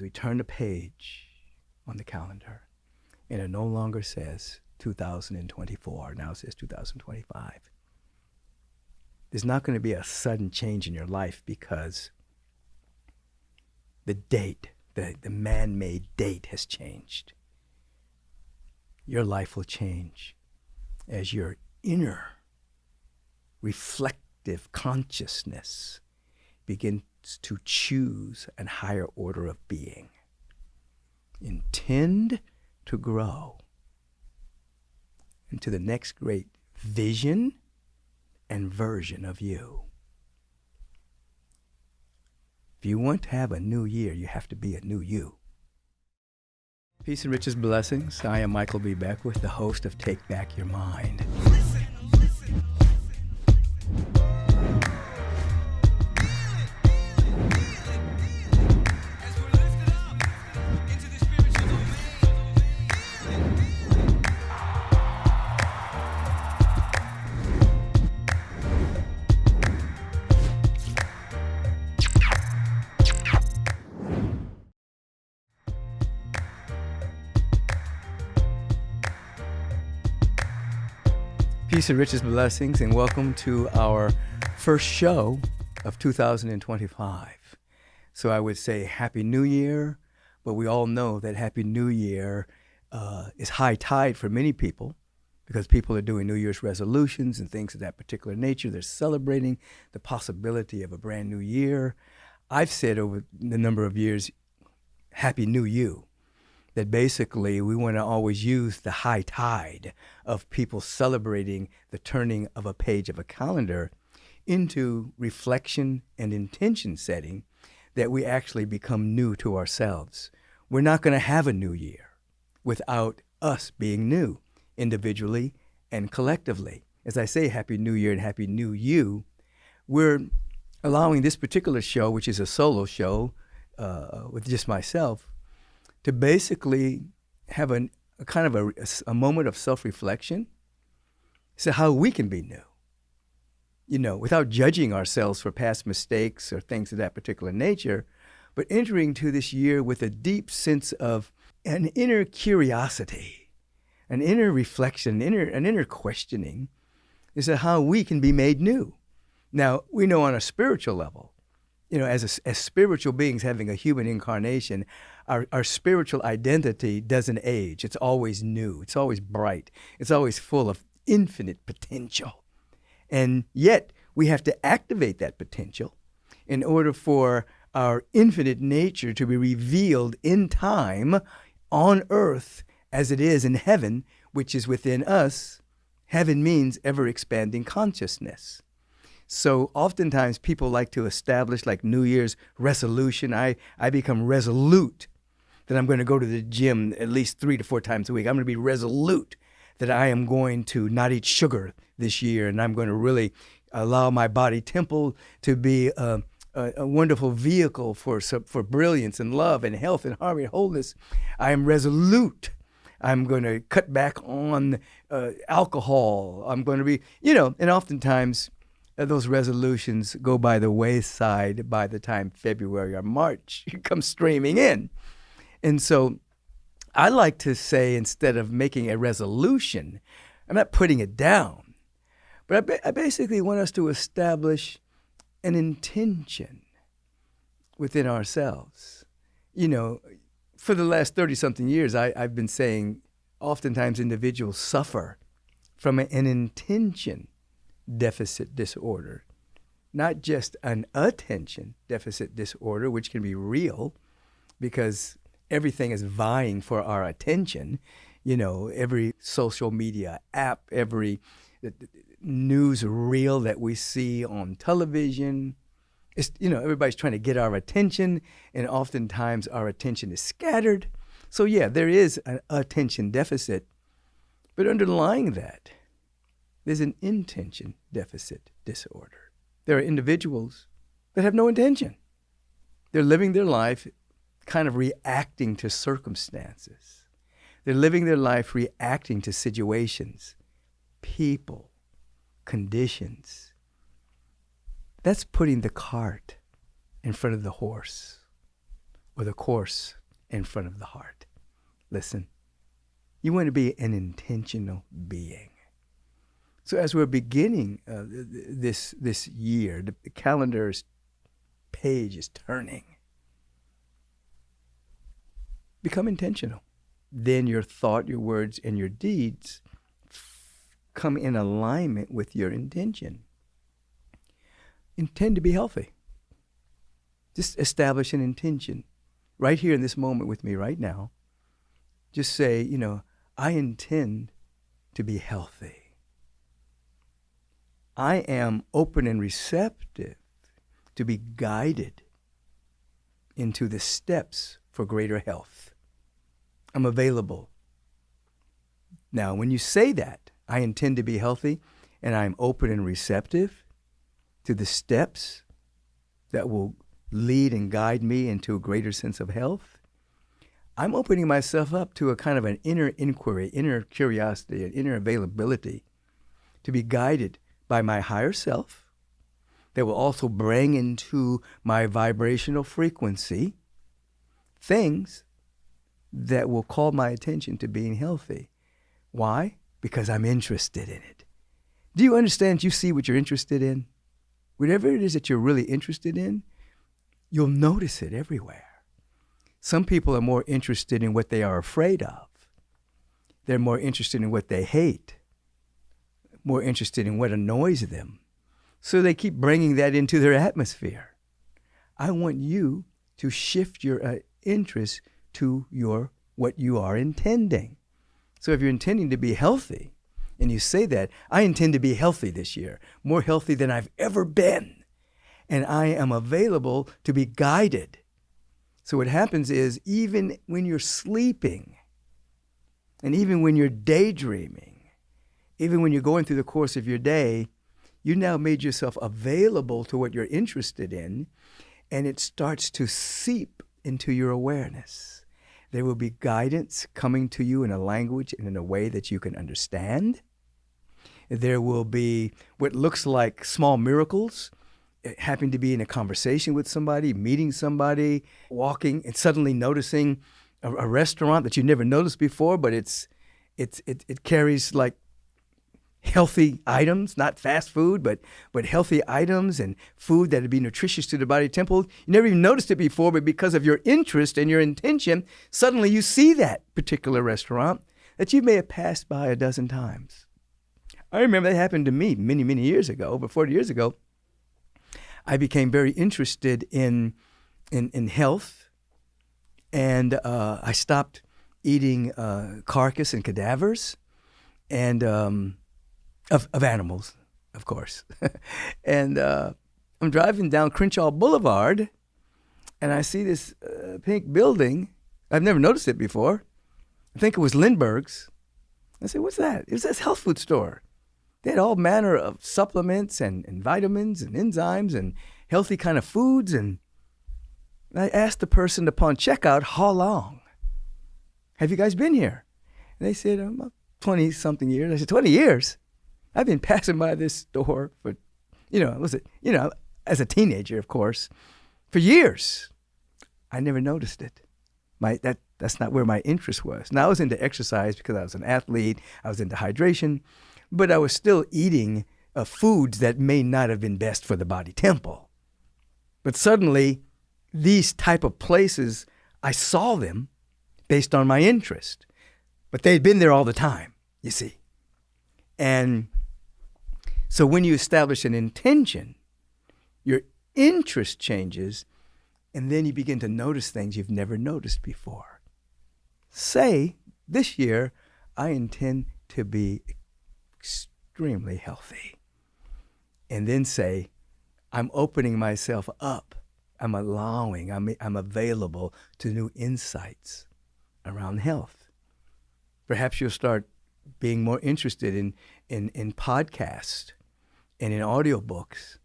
As we turn the page on the calendar, and it no longer says 2024, now it says 2025. There's not going to be a sudden change in your life because the date, the man-made date has changed. Your life will change as your inner reflective consciousness begins to choose a higher order of being. Intend to grow into the next great vision and version of you. If you want to have a new year, you have to be a new you. Peace and riches blessings. I am Michael B. Beckwith, the host of Take Back Your Mind. Peace and riches blessings, and welcome to our first show of 2025. So I would say Happy New Year, but we all know that Happy New Year is high tide for many people because people are doing New Year's resolutions and things of that particular nature. They're celebrating the possibility of a brand new year. I've said over the number of years, Happy New You. That basically we want to always use the high tide of people celebrating the turning of a page of a calendar into reflection and intention setting that we actually become new to ourselves. We're not going to have a new year without us being new individually and collectively. As I say, Happy New Year and Happy New You, we're allowing this particular show, which is a solo show with just myself, to basically have a kind of a moment of self-reflection, so how we can be new, without judging ourselves for past mistakes or things of that particular nature, but entering to this year with a deep sense of an inner curiosity, an inner reflection, an inner questioning, is how we can be made new. Now, we know on a spiritual level, as spiritual beings having a human incarnation, our spiritual identity doesn't age. It's always new. It's always bright. It's always full of infinite potential. And yet, we have to activate that potential in order for our infinite nature to be revealed in time on earth as it is in heaven, which is within us. Heaven means ever-expanding consciousness. So oftentimes people like to establish like New Year's resolution. I become resolute that I'm going to go to the gym at least 3 to 4 times a week. I'm going to be resolute that I am going to not eat sugar this year, and I'm going to really allow my body temple to be a wonderful vehicle for brilliance and love and health and harmony and wholeness. I am resolute. I'm going to cut back on alcohol. I'm going to be, and oftentimes those resolutions go by the wayside by the time February or March comes streaming in. And so I like to say, instead of making a resolution, I'm not putting it down, but I basically want us to establish an intention within ourselves. For the last 30-something years, I've been saying oftentimes individuals suffer from an intention deficit disorder, not just an attention deficit disorder, which can be real because everything is vying for our attention. Every social media app, every news reel that we see on television, everybody's trying to get our attention, and oftentimes our attention is scattered. So yeah, there is an attention deficit, but underlying that, there's an intention deficit disorder. There are individuals that have no intention. They're living their life kind of reacting to circumstances. They're living their life reacting to situations, people, conditions. That's putting the cart in front of the horse. or the course in front of the heart. Listen, you want to be an intentional being. So as we're beginning this year, the calendar's page is turning. Become intentional. Then your thought, your words, and your deeds come in alignment with your intention. Intend to be healthy. Just establish an intention right here in this moment with me right now. Just say, I intend to be healthy. I am open and receptive to be guided into the steps for greater health. I'm available. Now, when you say that, I intend to be healthy, and I'm open and receptive to the steps that will lead and guide me into a greater sense of health, I'm opening myself up to a kind of an inner inquiry, inner curiosity, an inner availability to be guided by my higher self that will also bring into my vibrational frequency things that will call my attention to being healthy. Why? Because I'm interested in it. Do you understand? You see what you're interested in? Whatever it is that you're really interested in, you'll notice it everywhere. Some people are more interested in what they are afraid of. They're more interested in what they hate, more interested in what annoys them. So they keep bringing that into their atmosphere. I want you to shift your interest to what you are intending. So if you're intending to be healthy, and you say that, I intend to be healthy this year, more healthy than I've ever been, and I am available to be guided. So what happens is, even when you're sleeping, and even when you're daydreaming, even when you're going through the course of your day, you now made yourself available to what you're interested in, and it starts to seep into your awareness. There will be guidance coming to you in a language and in a way that you can understand. There will be what looks like small miracles, happening to be in a conversation with somebody, meeting somebody, walking and suddenly noticing a restaurant that you never noticed before, but it carries like healthy items, not fast food, but healthy items and food that would be nutritious to the body temple. You never even noticed it before, but because of your interest and your intention, suddenly you see that particular restaurant that you may have passed by a dozen times. I remember that happened to me many, many years ago. Over 40 years ago, I became very interested in health, and I stopped eating carcass and cadavers, and of animals, of course. And I'm driving down Crenshaw Boulevard, and I see this pink building. I've never noticed it before. I think it was Lindbergh's. I said, what's that? It was this health food store. They had all manner of supplements and vitamins and enzymes and healthy kind of foods. And I asked the person upon checkout, how long have you guys been here? And they said, about 20-something years. I said, 20 years? I've been passing by this store for, as a teenager, of course, for years. I never noticed it. That's not where my interest was. Now, I was into exercise because I was an athlete. I was into hydration. But I was still eating foods that may not have been best for the body temple. But suddenly, these type of places, I saw them based on my interest. But they'd been there all the time, you see. And so when you establish an intention, your interest changes, and then you begin to notice things you've never noticed before. Say, this year, I intend to be extremely healthy. And then say, I'm opening myself up. I'm allowing, I'm available to new insights around health. Perhaps you'll start being more interested in podcasts and in audiobooks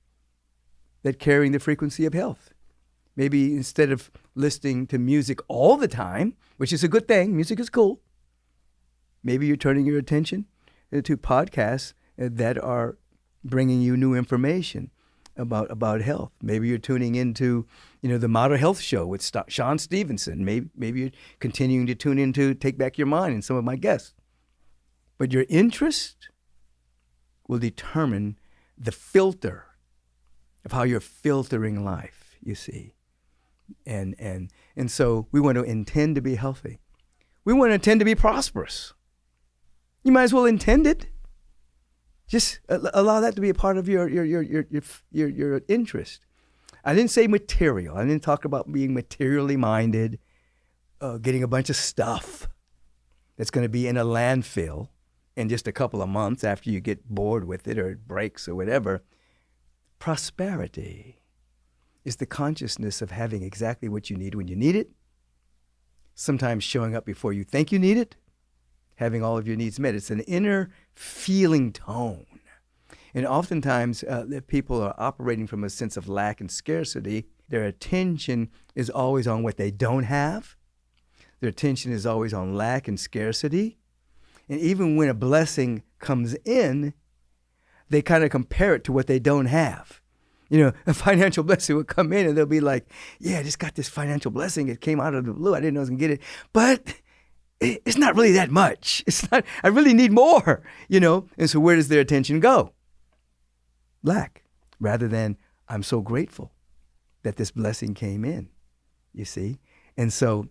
that carrying the frequency of health. Maybe instead of listening to music all the time, which is a good thing, music is cool, maybe you're turning your attention to podcasts that are bringing you new information about health. Maybe you're tuning into, the Model Health Show with Sean Stevenson. Maybe you're continuing to tune into Take Back Your Mind and some of my guests. But your interest will determine the filter of how you're filtering life, you see. And so we want to intend to be healthy. We want to intend to be prosperous. You might as well intend it. Just allow that to be a part of your interest. I didn't say material. I didn't talk about being materially minded, getting a bunch of stuff that's going to be in a landfill in just a couple of months after you get bored with it or it breaks or whatever. Prosperity is the consciousness of having exactly what you need when you need it, sometimes showing up before you think you need it, having all of your needs met. It's an inner feeling tone. And oftentimes, people are operating from a sense of lack and scarcity. Their attention is always on what they don't have. Their attention is always on lack and scarcity. And even when a blessing comes in, they kind of compare it to what they don't have. A financial blessing would come in and they'll be like, yeah, I just got this financial blessing. It came out of the blue. I didn't know I was going to get it. But it's not really that much. I really need more, And so where does their attention go? Lack, rather than I'm so grateful that this blessing came in, you see? And so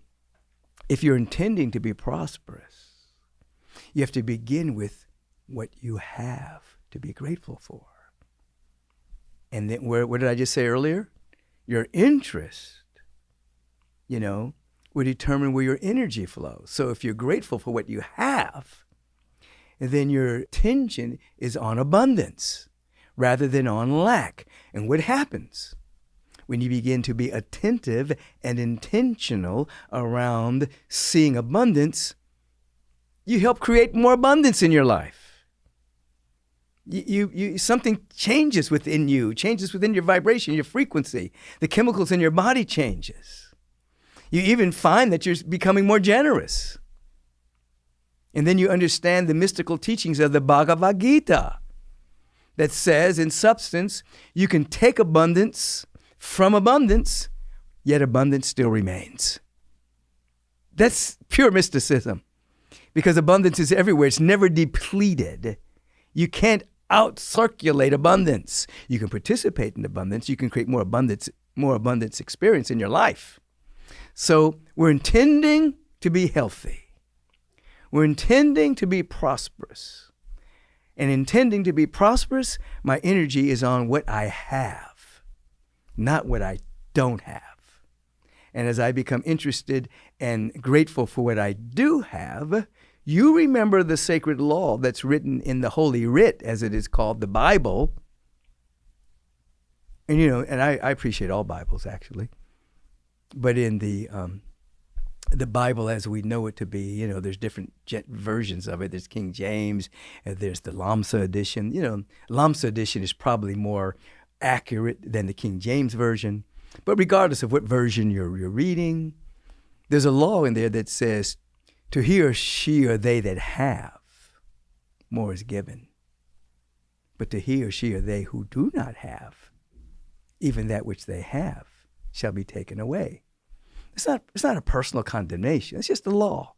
if you're intending to be prosperous, you have to begin with what you have to be grateful for. And then what did I just say earlier? Your interest, will determine where your energy flows. So if you're grateful for what you have, then your attention is on abundance rather than on lack. And what happens when you begin to be attentive and intentional around seeing abundance? You help create more abundance in your life. You something changes within you, changes within your vibration, your frequency. The chemicals in your body changes. You even find that you're becoming more generous. And then you understand the mystical teachings of the Bhagavad Gita that says, in substance, you can take abundance from abundance, yet abundance still remains. That's pure mysticism, because abundance is everywhere. It's never depleted. You can't out-circulate abundance. You can participate in abundance. You can create more abundance experience in your life. So we're intending to be healthy. We're intending to be prosperous. And intending to be prosperous, my energy is on what I have, not what I don't have. And as I become interested and grateful for what I do have, you remember the sacred law that's written in the Holy Writ, as it is called, the Bible. And, and I appreciate all Bibles, actually. But in the Bible as we know it to be, there's different versions of it. There's King James, and there's the Lamsa edition. Lamsa edition is probably more accurate than the King James version. But regardless of what version you're reading, there's a law in there that says, to he or she or they that have, more is given. But to he or she or they who do not have, even that which they have shall be taken away. It's not a personal condemnation. It's just the law.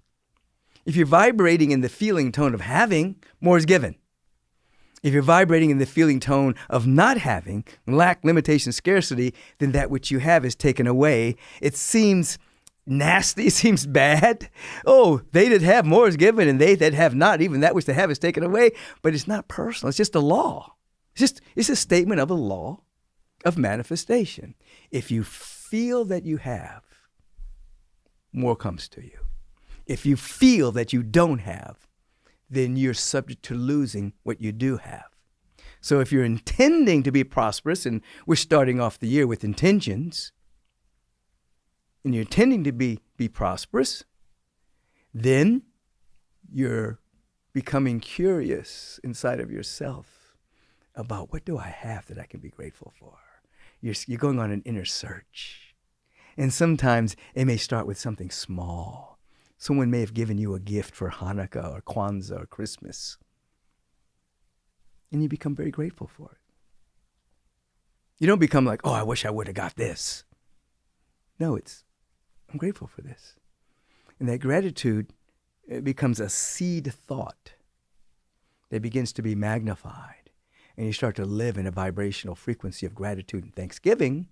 If you're vibrating in the feeling tone of having, more is given. If you're vibrating in the feeling tone of not having, lack, limitation, scarcity, then that which you have is taken away. It seems nasty, it seems bad. Oh, they that have more is given, and they that have not, even that which they have is taken away. But it's not personal. It's just a law. It's a statement of a law of manifestation. If you feel that you have, more comes to you. If you feel that you don't have, then you're subject to losing what you do have. So if you're intending to be prosperous, and we're starting off the year with intentions, and you're intending to be prosperous, then you're becoming curious inside of yourself about, what do I have that I can be grateful for? You're going on an inner search. And sometimes it may start with something small. Someone may have given you a gift for Hanukkah or Kwanzaa or Christmas. And you become very grateful for it. You don't become like, oh, I wish I would have got this. No, it's, I'm grateful for this. And that gratitude, it becomes a seed thought that begins to be magnified. And you start to live in a vibrational frequency of gratitude and thanksgiving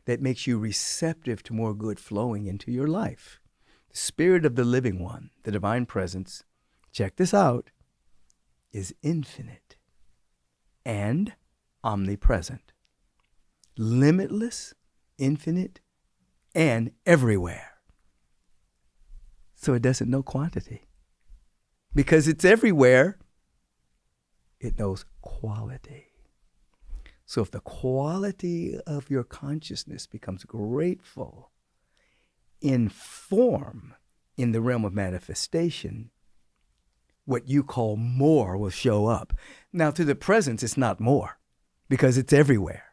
that makes you receptive to more good flowing into your life. The Spirit of the Living One, the Divine Presence, check this out, is infinite and omnipresent. Limitless, infinite, and everywhere. So it doesn't know quantity. Because it's everywhere, it knows quality. So if the quality of your consciousness becomes grateful in form, in the realm of manifestation, what you call more will show up. Now to the presence, it's not more because it's everywhere.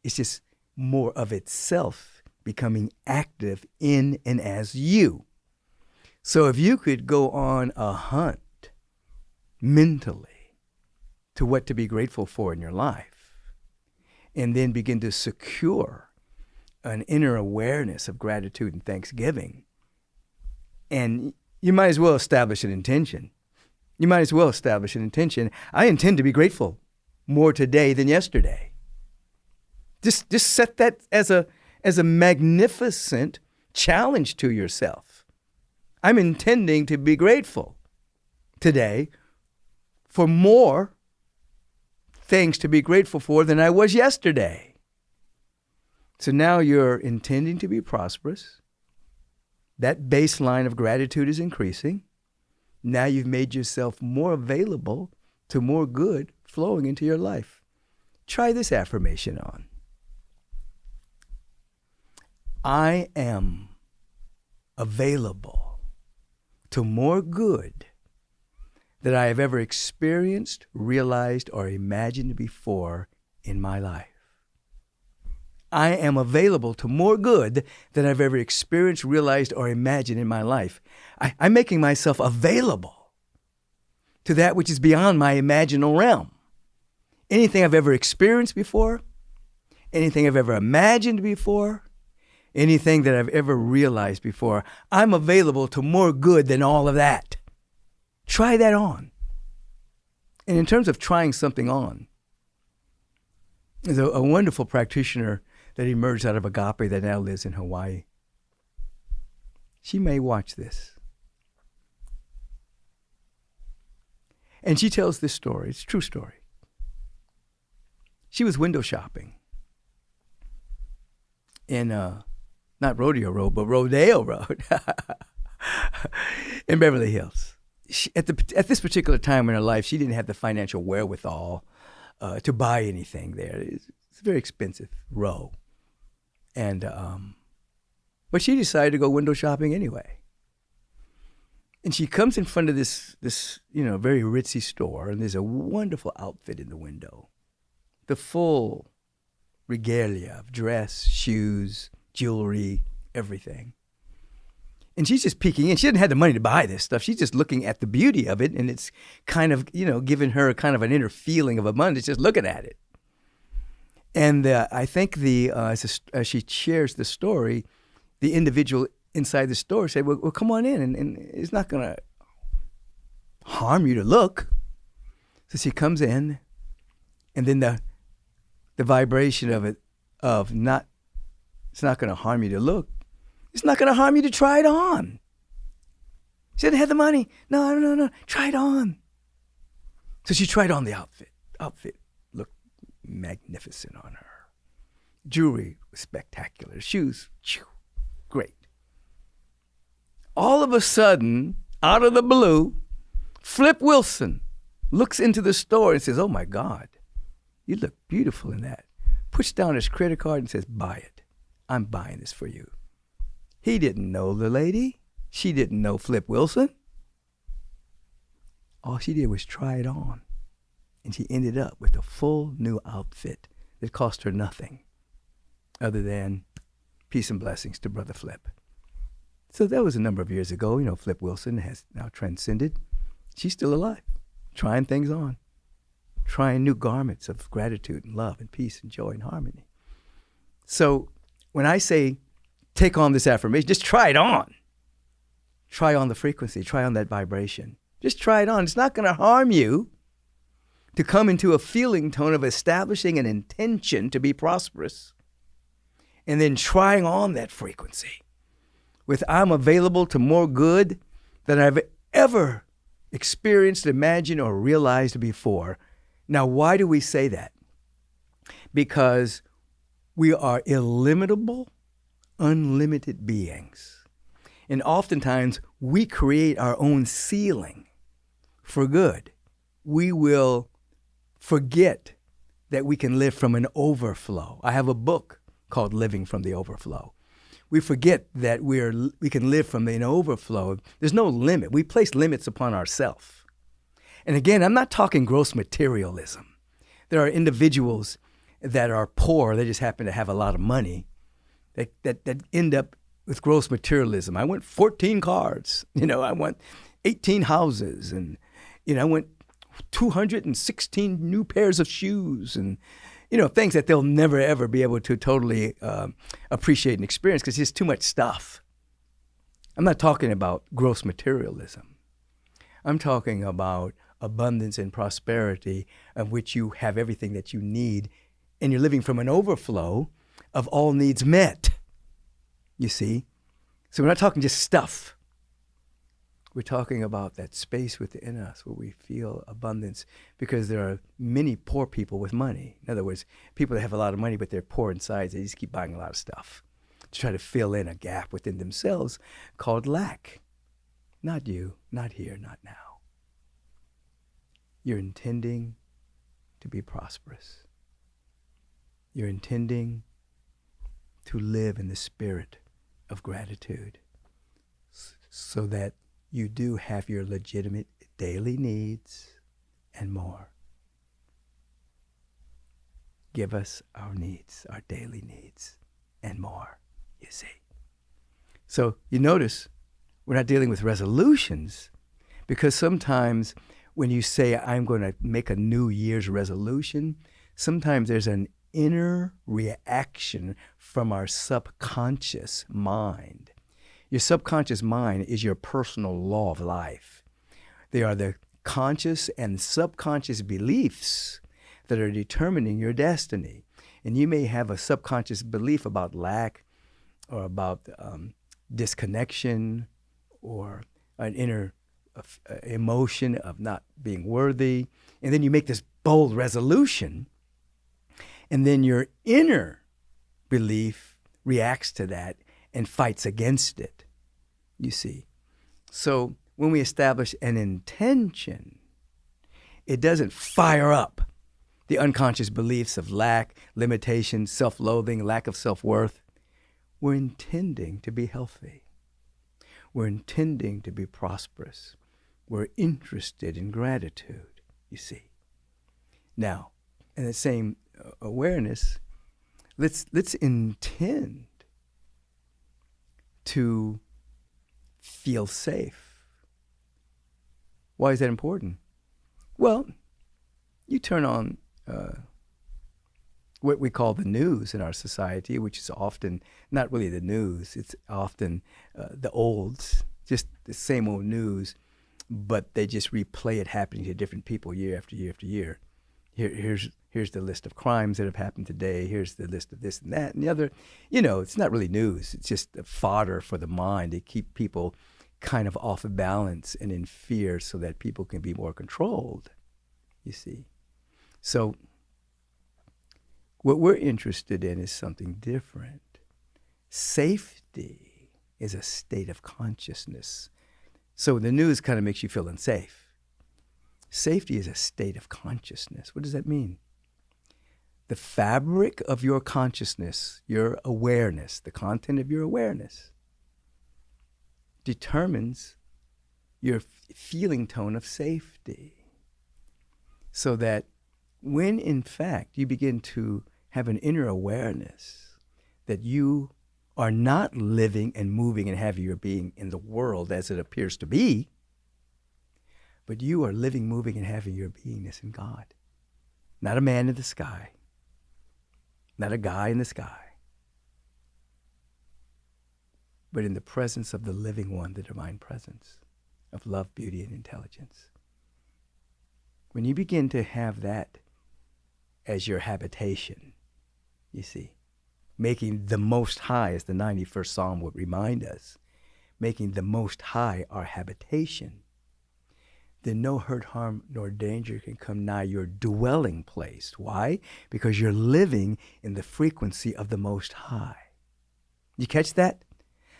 It's just more of itself becoming active in and as you. So if you could go on a hunt mentally to what to be grateful for in your life, and then begin to secure an inner awareness of gratitude and thanksgiving, and you might as well establish an intention. You might as well establish an intention. I intend to be grateful more today than yesterday. Just set that as a magnificent challenge to yourself. I'm intending to be grateful today for more things to be grateful for than I was yesterday. So now you're intending to be prosperous. That baseline of gratitude is increasing. Now you've made yourself more available to more good flowing into your life. Try this affirmation on. I am available to more good that I have ever experienced, realized, or imagined before in my life. I am available to more good than I've ever experienced, realized, or imagined in my life. I'm making myself available to that which is beyond my imaginal realm. Anything I've ever experienced before, anything I've ever imagined before, anything that I've ever realized before, I'm available to more good than all of that. Try that on. And in terms of trying something on, there's a wonderful practitioner that emerged out of Agape that now lives in Hawaii. She may watch this. And she tells this story. It's a true story. She was window shopping in, not Rodeo Road, but Rodeo Road in Beverly Hills. At this particular time in her life, she didn't have the financial wherewithal to buy anything there. It's a very expensive row. And but she decided to go window shopping anyway. And she comes in front of this very ritzy store, and there's a wonderful outfit in the window. The full regalia of dress, shoes, jewelry, everything. And she's just peeking in. She didn't have the money to buy this stuff. She's just looking at the beauty of it, and it's kind of, giving her kind of an inner feeling of abundance just looking at it. And I think as she shares the story, the individual inside the store said, well come on in, and it's not going to harm you to look. So she comes in, and then the vibration of it, it's not going to harm you to look. It's not going to harm you to try it on. She didn't have the money. No, try it on. So she tried on the outfit. Outfit looked magnificent on her. Jewelry was spectacular. Shoes, great. All of a sudden, out of the blue, Flip Wilson looks into the store and says, oh my God, you look beautiful in that. Puts down his credit card and says, buy it. I'm buying this for you. He didn't know the lady. She didn't know Flip Wilson. All she did was try it on. And she ended up with a full new outfit that cost her nothing other than peace and blessings to Brother Flip. So that was a number of years ago. Flip Wilson has now transcended. She's still alive, trying things on. trying new garments of gratitude and love and peace and joy and harmony. So when I say take on this affirmation, just try it on. Try on the frequency, try on that vibration. Just try it on. It's not going to harm you to come into a feeling tone of establishing an intention to be prosperous and then trying on that frequency with I'm available to more good than I've ever experienced, imagined, or realized before. Now, why do we say that? Because we are illimitable, unlimited beings. And oftentimes, we create our own ceiling for good. We will forget that we can live from an overflow. I have a book called Living from the Overflow. We forget that we can live from an overflow. There's no limit. We place limits upon ourselves. And again, I'm not talking gross materialism. There are individuals that are poor, they just happen to have a lot of money, that end up with gross materialism. I want 14 cars, I want 18 houses, and I want 216 new pairs of shoes, and things that they'll never ever be able to totally appreciate and experience because it's too much stuff. I'm not talking about gross materialism. I'm talking about abundance and prosperity of which you have everything that you need, and you're living from an overflow of all needs met. You see? So we're not talking just stuff. We're talking about that space within us where we feel abundance, because there are many poor people with money. In other words, people that have a lot of money but they're poor inside. They just keep buying a lot of stuff to try to fill in a gap within themselves called lack. Not you, not here, not now. You're intending to be prosperous. You're intending to live in the spirit of gratitude so that you do have your legitimate daily needs and more. Give us our needs, our daily needs and more, you see. So you notice we're not dealing with resolutions, because sometimes when you say, I'm going to make a New Year's resolution, sometimes there's an inner reaction from our subconscious mind. Your subconscious mind is your personal law of life. They are the conscious and subconscious beliefs that are determining your destiny. And you may have a subconscious belief about lack, or about disconnection, or an inner emotion of not being worthy. And then you make this bold resolution, and then your inner belief reacts to that and fights against it, you see. So when we establish an intention, it doesn't fire up the unconscious beliefs of lack, limitation, self-loathing, lack of self-worth. We're intending to be healthy. We're intending to be prosperous. We're interested in gratitude, you see. Now, in the same awareness, let's intend to feel safe. Why is that important? Well, you turn on what we call the news in our society, which is often not really the news. It's often the olds, just the same old news, but they just replay it happening to different people year after year after year. Here's the list of crimes that have happened today. Here's the list of this and that and the other. It's not really news. It's just fodder for the mind to keep people kind of off of balance and in fear so that people can be more controlled, you see. So what we're interested in is something different. Safety is a state of consciousness. So the news kind of makes you feel unsafe. Safety is a state of consciousness. What does that mean? The fabric of your consciousness, your awareness, the content of your awareness, determines your feeling tone of safety. So that when in fact you begin to have an inner awareness that you are not living and moving and having your being in the world as it appears to be, but you are living, moving, and having your beingness in God. Not a man in the sky. Not a guy in the sky. But in the presence of the living one, the divine presence of love, beauty, and intelligence. When you begin to have that as your habitation, you see, making the Most High, as the 91st Psalm would remind us, making the Most High our habitation, then no hurt, harm, nor danger can come nigh your dwelling place. Why? Because you're living in the frequency of the Most High. You catch that?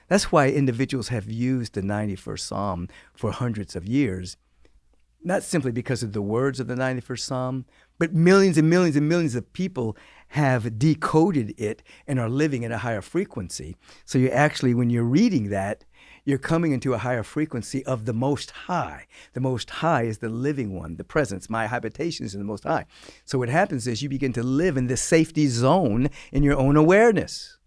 That's why individuals have used the 91st Psalm for hundreds of years, not simply because of the words of the 91st Psalm, but millions and millions and millions of people have decoded it and are living at a higher frequency. So you actually, when you're reading that, you're coming into a higher frequency of the Most High. The Most High is the living one, the presence. My habitation is in the Most High. So what happens is you begin to live in this safety zone in your own awareness.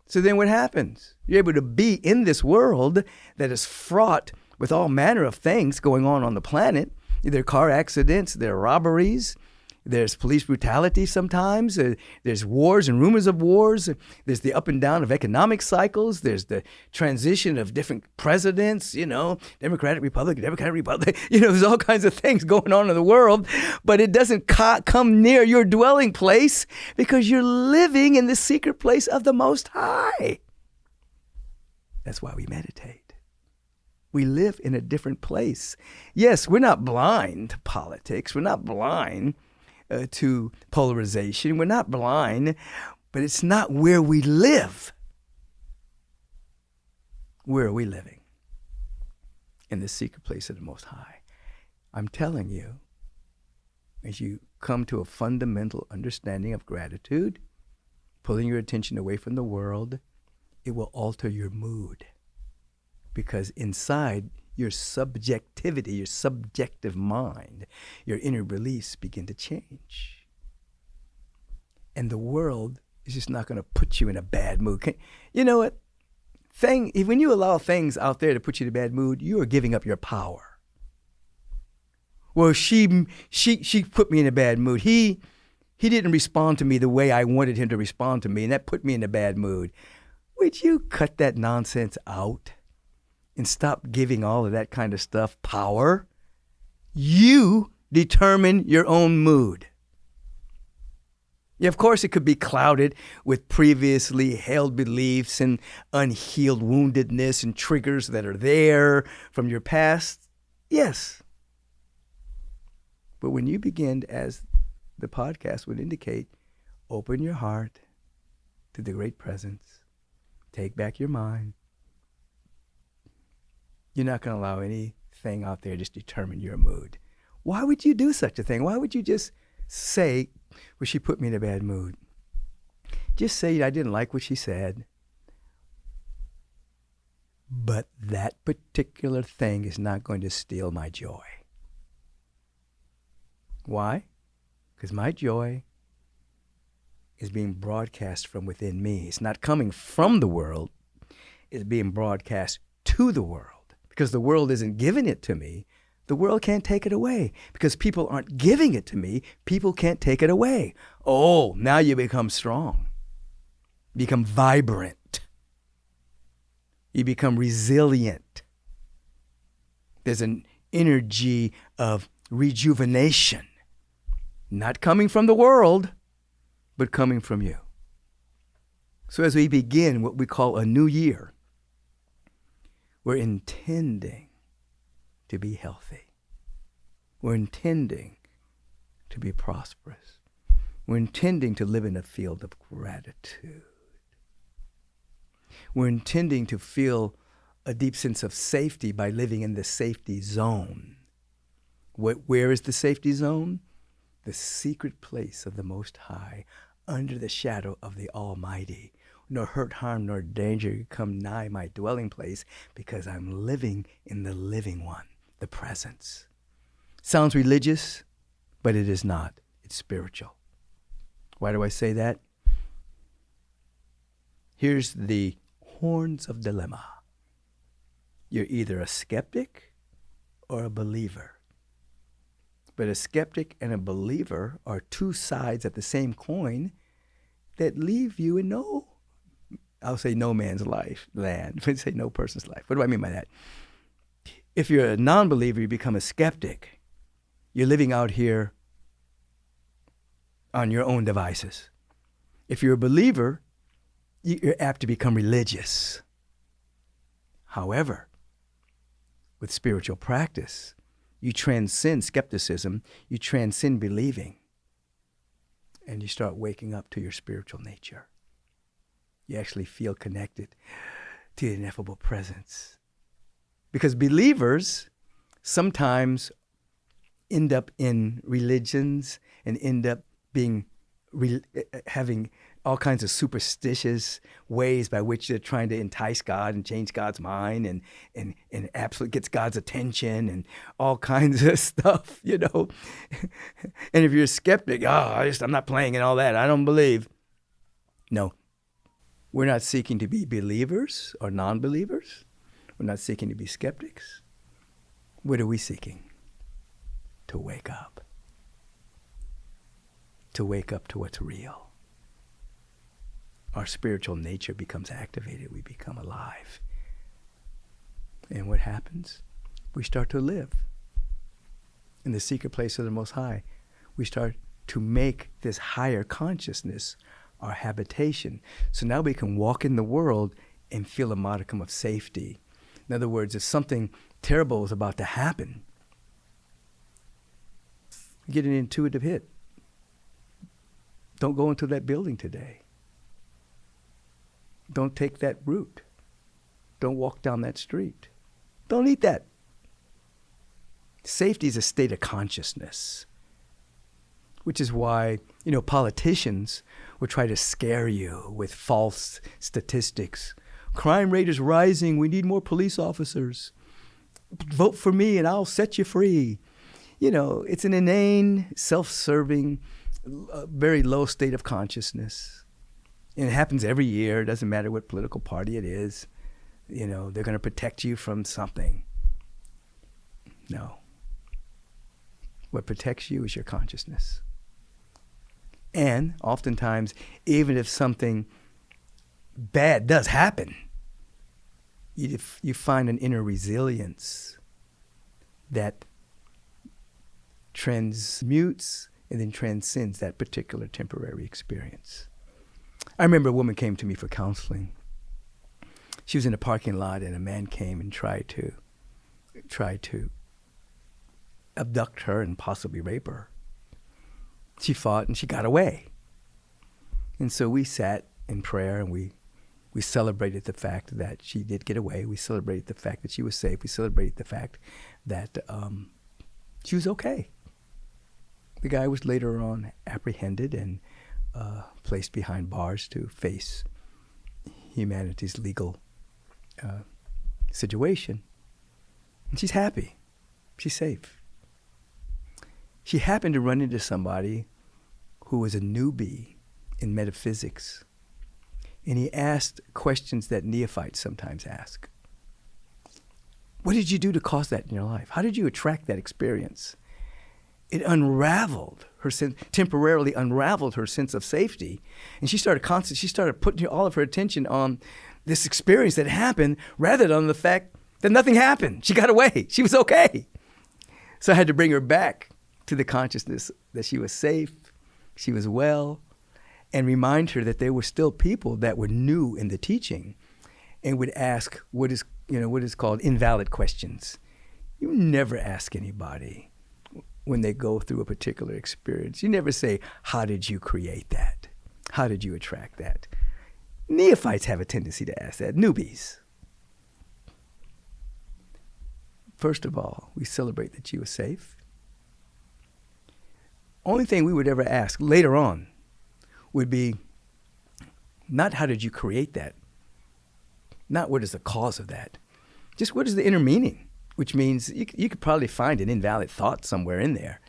So then what happens? You're able to be in this world that is fraught with all manner of things going on the planet. There are car accidents, there are robberies, there's police brutality sometimes, there's wars and rumors of wars, there's the up and down of economic cycles, there's the transition of different presidents, Democratic, Republican, there's all kinds of things going on in the world, but it doesn't come near your dwelling place because you're living in the secret place of the Most High. That's why we meditate. We live in a different place. Yes, we're not blind to politics. We're not blind to polarization. We're not blind, but it's not where we live. Where are we living? In the secret place of the Most High. I'm telling you, as you come to a fundamental understanding of gratitude, pulling your attention away from the world, it will alter your mood. Because inside your subjectivity, your subjective mind, your inner beliefs begin to change. And the world is just not going to put you in a bad mood. You know what? When you allow things out there to put you in a bad mood, you are giving up your power. Well, she put me in a bad mood. He didn't respond to me the way I wanted him to respond to me, and that put me in a bad mood. Would you cut that nonsense out? And stop giving all of that kind of stuff power? You determine your own mood. Yeah, of course, it could be clouded with previously held beliefs and unhealed woundedness and triggers that are there from your past. Yes. But when you begin, as the podcast would indicate, open your heart to the great presence, take back your mind, you're not going to allow anything out there just determine your mood. Why would you do such a thing? Why would you just say, well, she put me in a bad mood? Just say, I didn't like what she said. But that particular thing is not going to steal my joy. Why? Because my joy is being broadcast from within me. It's not coming from the world. It's being broadcast to the world. Because the world isn't giving it to me, the world can't take it away. Because people aren't giving it to me, people can't take it away. Oh, now you become strong. You become vibrant. You become resilient. There's an energy of rejuvenation, not coming from the world, but coming from you. So as we begin what we call a new year, we're intending to be healthy. We're intending to be prosperous. We're intending to live in a field of gratitude. We're intending to feel a deep sense of safety by living in the safety zone. Where is the safety zone? The secret place of the Most High, under the shadow of the Almighty. Nor hurt, harm, nor danger come nigh my dwelling place, because I'm living in the living one, the presence. Sounds religious, but it is not. It's spiritual. Why do I say that? Here's the horns of dilemma. You're either a skeptic or a believer. But a skeptic and a believer are two sides of the same coin that leave you in I'll say no man's land. I'd say no person's life. What do I mean by that? If you're a non-believer, you become a skeptic. You're living out here on your own devices. If you're a believer, you're apt to become religious. However, with spiritual practice, you transcend skepticism, you transcend believing, and you start waking up to your spiritual nature. You actually feel connected to the ineffable presence. Because believers sometimes end up in religions and end up having all kinds of superstitious ways by which they're trying to entice God and change God's mind and absolutely gets God's attention and all kinds of stuff, you know. And if you're a skeptic, I'm not playing in all that. I don't believe. No, we're not seeking to be believers or non-believers. We're not seeking to be skeptics. What are we seeking? To wake up. To wake up to what's real. Our spiritual nature becomes activated. We become alive. And what happens? We start to live in the secret place of the Most High. We start to make this higher consciousness our habitation. So now we can walk in the world and feel a modicum of safety. In other words, if something terrible is about to happen, get an intuitive hit. Don't go into that building today. Don't take that route. Don't walk down that street. Don't eat that. Safety is a state of consciousness, which is why, politicians will try to scare you with false statistics. Crime rate is rising. We need more police officers. Vote for me and I'll set you free. It's an inane, self-serving, very low state of consciousness. And it happens every year. It doesn't matter what political party it is. They're going to protect you from something. No. What protects you is your consciousness. And oftentimes, even if something bad does happen, you find an inner resilience that transmutes and then transcends that particular temporary experience. I remember a woman came to me for counseling. She was in a parking lot and a man came and tried to abduct her and possibly rape her. She fought and she got away. And so we sat in prayer and we celebrated the fact that she did get away. We celebrated the fact that she was safe. We celebrated the fact that she was okay. The guy was later on apprehended and placed behind bars to face humanity's legal situation. And she's happy. She's safe. She happened to run into somebody who was a newbie in metaphysics. And he asked questions that neophytes sometimes ask. What did you do to cause that in your life? How did you attract that experience? It temporarily unraveled her sense of safety. And she started putting all of her attention on this experience that happened rather than on the fact that nothing happened. She got away. She was okay. So I had to bring her back to the consciousness that she was safe, she was well, and remind her that there were still people that were new in the teaching and would ask what is called invalid questions. You never ask anybody when they go through a particular experience. You never say, how did you create that? How did you attract that? Neophytes have a tendency to ask that, newbies. First of all, we celebrate that she was safe. Only thing we would ever ask later on would be not how did you create that, not what is the cause of that, just what is the inner meaning, which means you could probably find an invalid thought somewhere in there.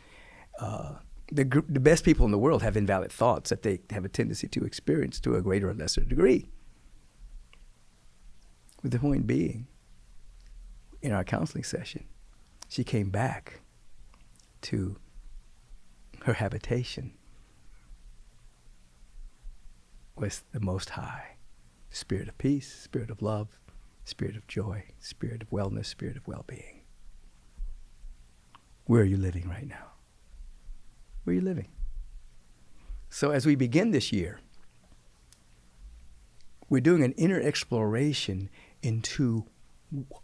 The best people in the world have invalid thoughts that they have a tendency to experience to a greater or lesser degree. With the point being, in our counseling session, she came back to her habitation was the Most High, spirit of peace, spirit of love, spirit of joy, spirit of wellness, spirit of well-being. Where are you living right now? Where are you living? So as we begin this year, we're doing an inner exploration into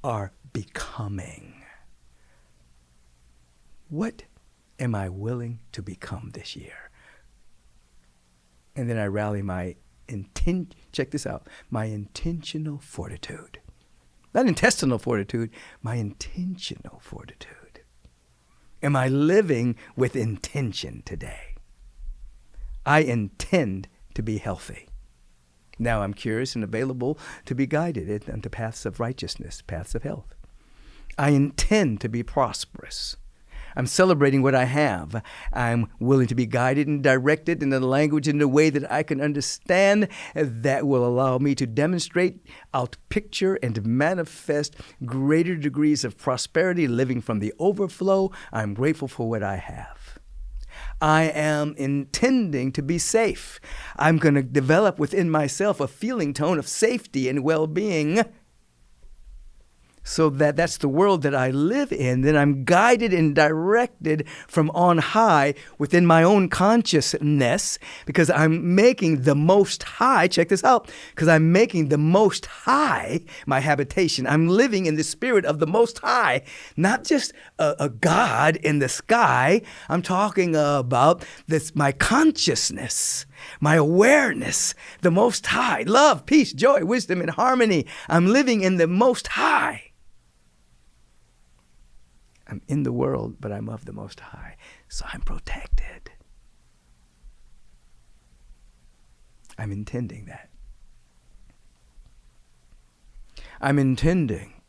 our becoming. What am I willing to become this year? And then I rally my check this out, my intentional fortitude. Not intestinal fortitude, my intentional fortitude. Am I living with intention today? I intend to be healthy. Now I'm curious and available to be guided into paths of righteousness, paths of health. I intend to be prosperous. I'm celebrating what I have. I'm willing to be guided and directed in the language in a way that I can understand that will allow me to demonstrate, outpicture, and manifest greater degrees of prosperity living from the overflow. I'm grateful for what I have. I am intending to be safe. I'm going to develop within myself a feeling tone of safety and well-being, so that's the world that I live in. Then I'm guided and directed from on high within my own consciousness, because I'm making the Most High, check this out, because I'm making the Most High my habitation. I'm living in the spirit of the Most High, not just a God in the sky. I'm talking about this, my consciousness, my awareness, the Most High, love, peace, joy, wisdom, and harmony. I'm living in the Most High. I'm in the world, but I'm of the Most High, so I'm protected. I'm intending that. I'm intending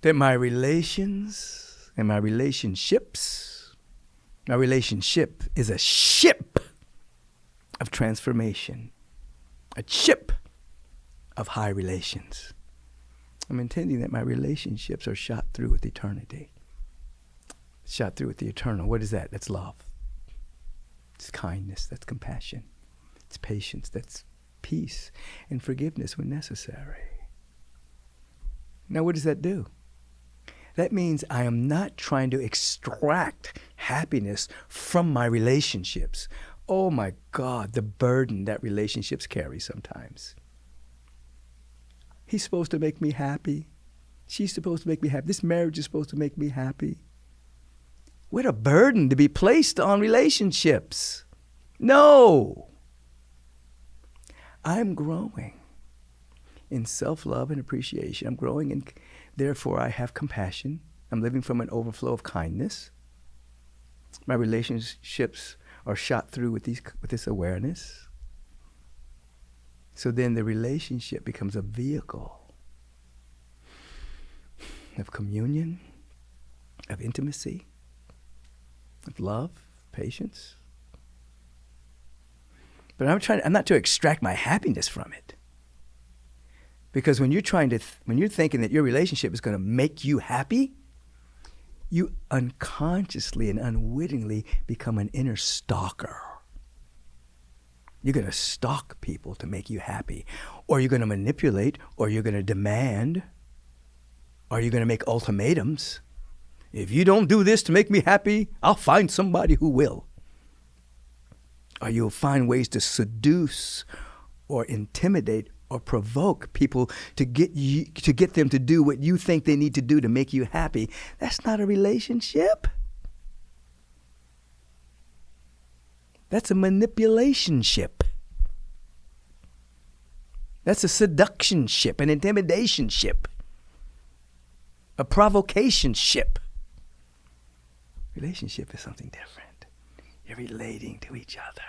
that my relations and my relationships, my relationship is a ship of transformation, a ship of high relations. I'm intending that my relationships are shot through with eternity. Shot through with the eternal. What is that? That's love. It's kindness. That's compassion. It's patience. That's peace and forgiveness when necessary. Now, what does that do? That means I am not trying to extract happiness from my relationships. Oh my God, the burden that relationships carry sometimes. He's supposed to make me happy. She's supposed to make me happy. This marriage is supposed to make me happy. What a burden to be placed on relationships. No. I'm growing in self-love and appreciation. I'm growing, and therefore I have compassion. I'm living from an overflow of kindness. My relationships are shot through with this awareness. So then the relationship becomes a vehicle of communion, of intimacy, of love, patience. But I'm not to extract my happiness from it. Because when you're thinking that your relationship is going to make you happy, you unconsciously and unwittingly become an inner stalker. You're going to stalk people to make you happy, or you're going to manipulate, or you're going to demand, or you're going to make ultimatums. If you don't do this to make me happy, I'll find somebody who will. Or you'll find ways to seduce or intimidate or provoke people to get them to do what you think they need to do to make you happy. That's not a relationship. That's a manipulationship. That's a seductionship, an intimidationship, a provocationship. Relationship is something different. You're relating to each other.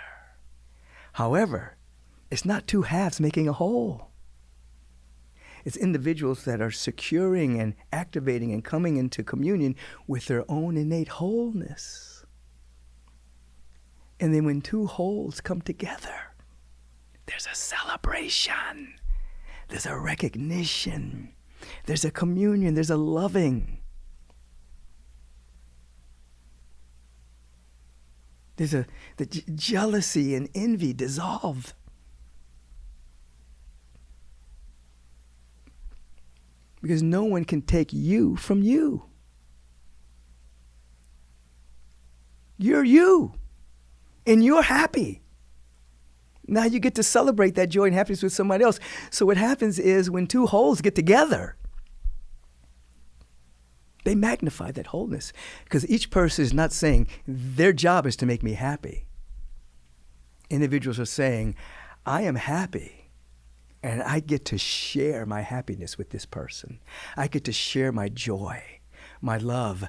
However, it's not two halves making a whole. It's individuals that are securing and activating and coming into communion with their own innate wholeness. And then when two wholes come together, there's a celebration, there's a recognition, there's a communion, there's a loving. The jealousy and envy dissolve. Because no one can take you from you. You're you. And you're happy. Now you get to celebrate that joy and happiness with somebody else. So what happens is when two wholes get together, they magnify that wholeness. Because each person is not saying, their job is to make me happy. Individuals are saying, I am happy, and I get to share my happiness with this person. I get to share my joy, my love,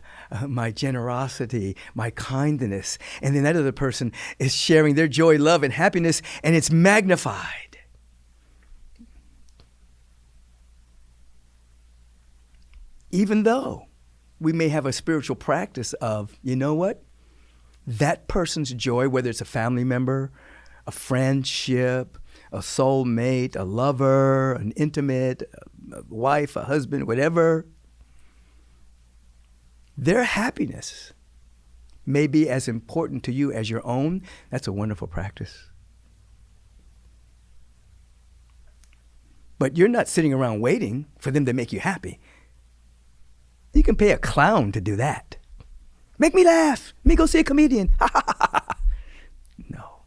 my generosity, my kindness. And then that other person is sharing their joy, love, and happiness, and it's magnified. Even though we may have a spiritual practice of, you know what? That person's joy, whether it's a family member, a friendship, a soulmate, a lover, an intimate, a wife, a husband, whatever, their happiness may be as important to you as your own. That's a wonderful practice. But you're not sitting around waiting for them to make you happy. You can pay a clown to do that. Make me laugh. Let me go see a comedian. No.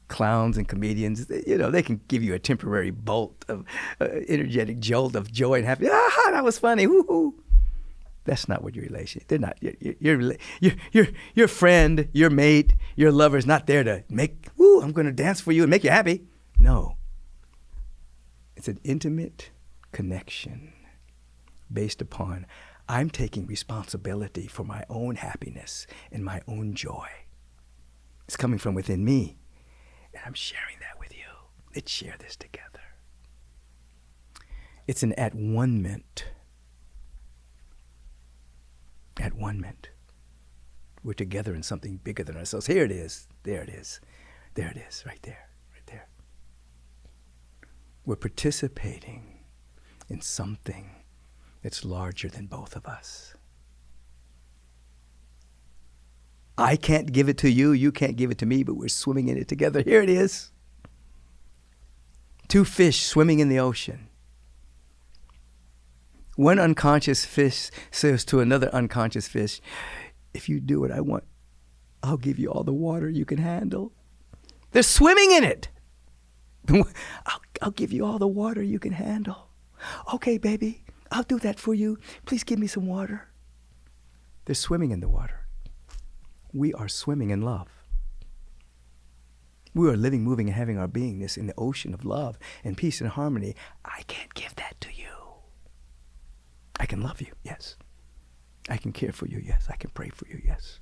Clowns and comedians, they can give you a temporary bolt of energetic jolt of joy and happiness. That was funny. Woo-hoo. That's not what your relationship. They're not. Your friend, your mate, your lover is not there to make. Woo! I'm going to dance for you and make you happy. No. It's an intimate connection based upon I'm taking responsibility for my own happiness and my own joy. It's coming from within me, and I'm sharing that with you. Let's share this together. It's an at-one-ment. At-one-ment. We're together in something bigger than ourselves. Here it is. There it is. There it is. Right there. Right there. We're participating in something that's larger than both of us. I can't give it to you. You can't give it to me, but we're swimming in it together. Here it is. Two fish swimming in the ocean. One unconscious fish says to another unconscious fish, if you do what I want, I'll give you all the water you can handle. They're swimming in it. I'll give you all the water you can handle. Okay, baby, I'll do that for you. Please give me some water. They're swimming in the water. We are swimming in love. We are living, moving, and having our beingness in the ocean of love and peace and harmony. I can't give that to you. I can love you, yes. I can care for you, yes. I can pray for you, yes.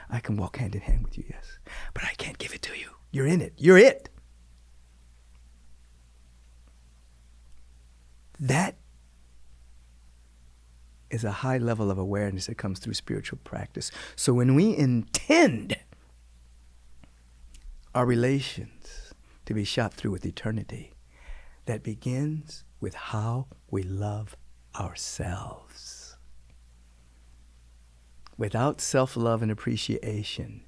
I can walk hand in hand with you, yes. But I can't give it to you. You're in it. You're it. That is a high level of awareness that comes through spiritual practice. So when we intend our relations to be shot through with eternity, that begins with how we love ourselves. Without self-love and appreciation,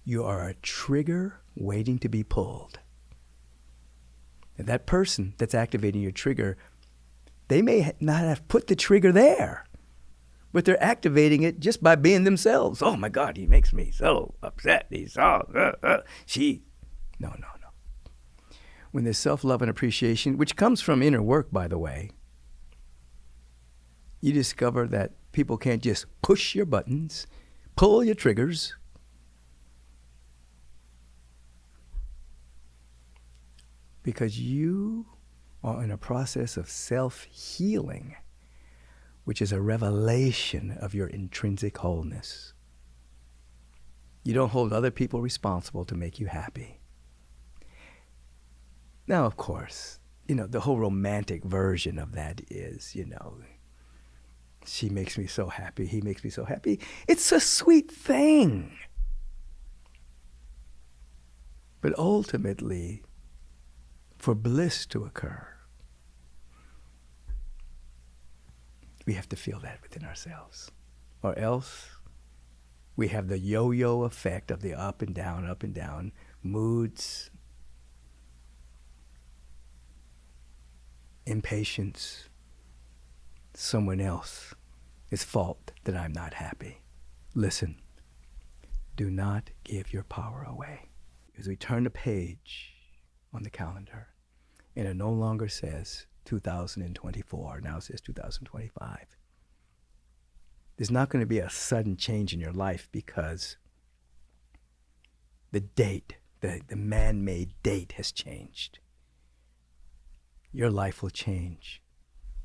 you are a trigger waiting to be pulled. And that person that's activating your trigger, they may not have put the trigger there, but they're activating it just by being themselves. Oh my God, he makes me so upset. He's so, she. No. When there's self-love and appreciation, which comes from inner work, by the way, you discover that people can't just push your buttons, pull your triggers. Because you are in a process of self-healing, which is a revelation of your intrinsic wholeness. You don't hold other people responsible to make you happy. Now, of course, the whole romantic version of that is, she makes me so happy, he makes me so happy. It's a sweet thing. But ultimately, for bliss to occur, we have to feel that within ourselves. Or else, We have the yo-yo effect of the up and down moods, impatience, someone else's fault that I'm not happy. Listen, do not give your power away. As we turn the page on the calendar, and it no longer says 2024, now it says 2025. There's not going to be a sudden change in your life because the date, the man-made date has changed. Your life will change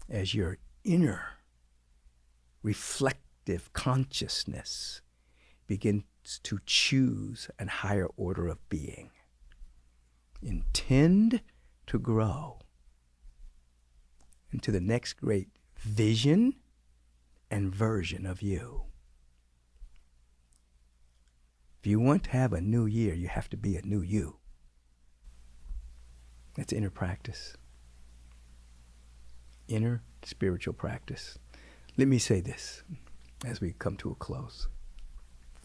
as your inner reflective consciousness begins to choose a higher order of being. Intend to grow into the next great vision and version of you. If you want to have a new year, you have to be a new you. That's inner practice. Inner spiritual practice. Let me say this as we come to a close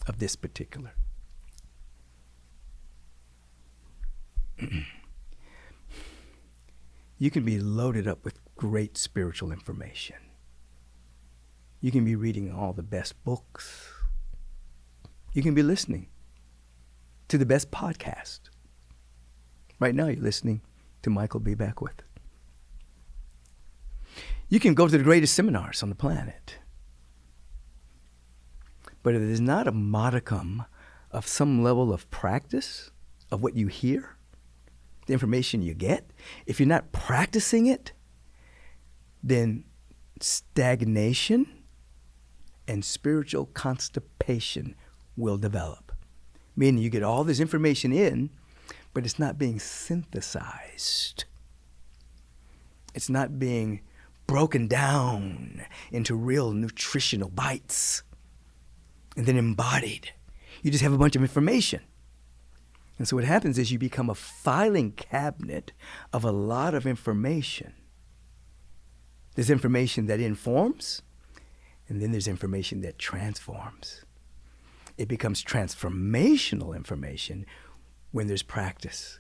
of this particular. You can be loaded up with great spiritual information. You can be reading all the best books. You can be listening to the best podcast. Right now you're listening to Michael B. Beckwith. You can go to the greatest seminars on the planet. But if there's not a modicum of some level of practice of what you hear, the information you get, if you're not practicing it, then stagnation and spiritual constipation will develop. Meaning you get all this information in, but it's not being synthesized. It's not being broken down into real nutritional bites and then embodied. You just have a bunch of information. And so what happens is you become a filing cabinet of a lot of information. There's information that informs, and then there's information that transforms. It becomes transformational information when there's practice.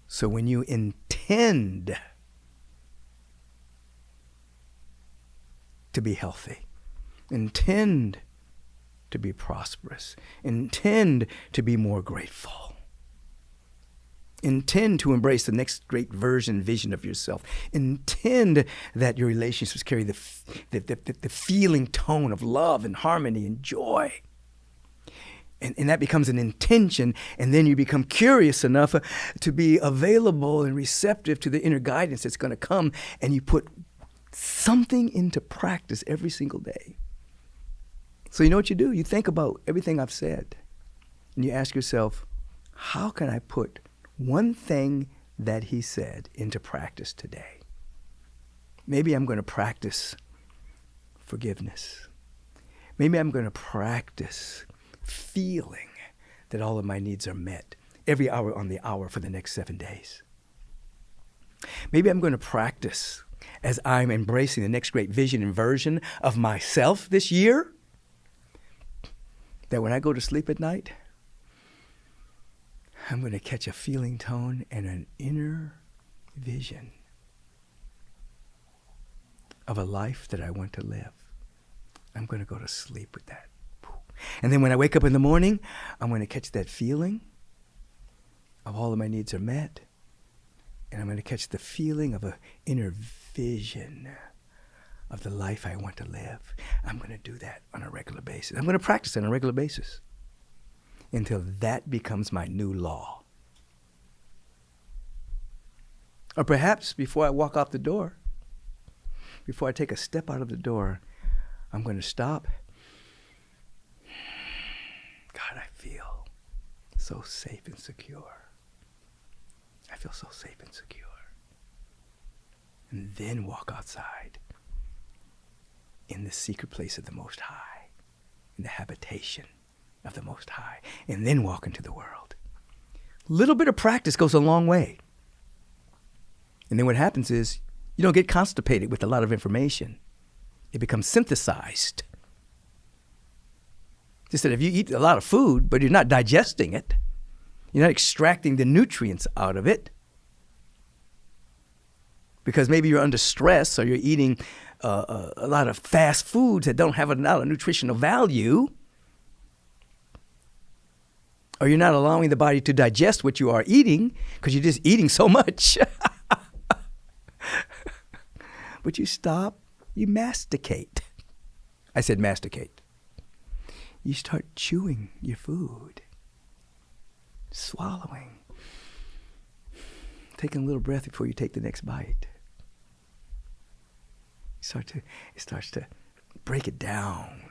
So when you intend to be healthy, intend to be prosperous, intend to be more grateful, intend to embrace the next great vision of yourself, intend that your relationships carry the feeling tone of love and harmony and joy. And that becomes an intention, and then you become curious enough to be available and receptive to the inner guidance that's going to come, and you put something into practice every single day. So you know what you do? You think about everything I've said, and you ask yourself, how can I put one thing that he said into practice today? Maybe I'm going to practice forgiveness. Maybe I'm going to practice feeling that all of my needs are met every hour on the hour for the next 7 days. Maybe I'm going to practice as I'm embracing the next great vision and version of myself this year, that when I go to sleep at night, I'm going to catch a feeling tone and an inner vision of a life that I want to live. I'm going to go to sleep with that. And then when I wake up in the morning, I'm going to catch that feeling of all of my needs are met. And I'm going to catch the feeling of an inner vision of the life I want to live. I'm going to do that on a regular basis. I'm going to practice on a regular basis until that becomes my new law. Or perhaps before I walk out the door, before I take a step out of the door, I'm going to stop. God, I feel so safe and secure. I feel so safe and secure. And then walk outside in the secret place of the Most High, in the habitation of the Most High, and then walk into the world. A little bit of practice goes a long way. And then what happens is you don't get constipated with a lot of information. It becomes synthesized. Just that if you eat a lot of food, but you're not digesting it, you're not extracting the nutrients out of it, because maybe you're under stress or you're eating a lot of fast foods that don't have a lot of nutritional value, or you're not allowing the body to digest what you are eating because you're just eating so much. But you stop, you masticate. I said masticate. You start chewing your food, swallowing, taking a little breath before you take the next bite. It starts to break it down.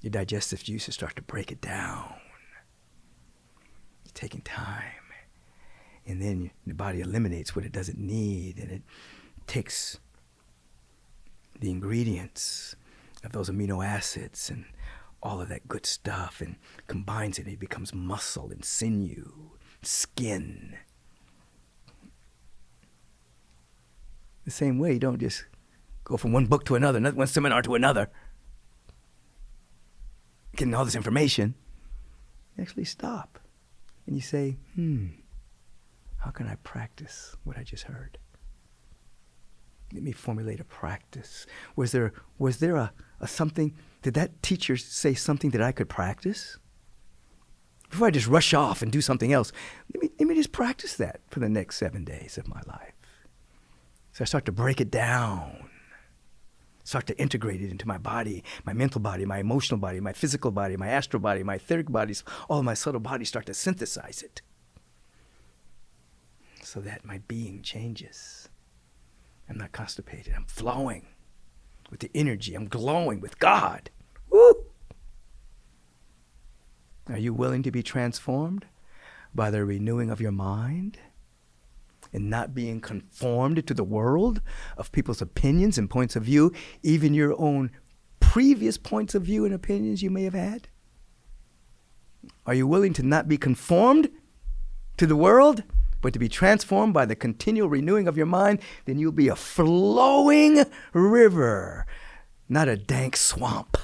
Your digestive juices start to break it down. You're taking time. And then the body eliminates what it doesn't need, and it takes the ingredients of those amino acids and all of that good stuff and combines it, and it becomes muscle and sinew, skin. The same way, you don't just go from one book to another, one seminar to another, getting all this information. You actually stop and you say, how can I practice what I just heard? Let me formulate a practice. Was there a something, did that teacher say something that I could practice? Before I just rush off and do something else, let me just practice that for the next 7 days of my life. So I start to break it down, start to integrate it into my body, my mental body, my emotional body, my physical body, my astral body, my etheric bodies, all of my subtle bodies start to synthesize it so that my being changes. I'm not constipated. I'm flowing with the energy. I'm glowing with God. Woo! Are you willing to be transformed by the renewing of your mind and not being conformed to the world of people's opinions and points of view, even your own previous points of view and opinions you may have had? Are you willing to not be conformed to the world, but to be transformed by the continual renewing of your mind? Then you'll be a flowing river, not a dank swamp.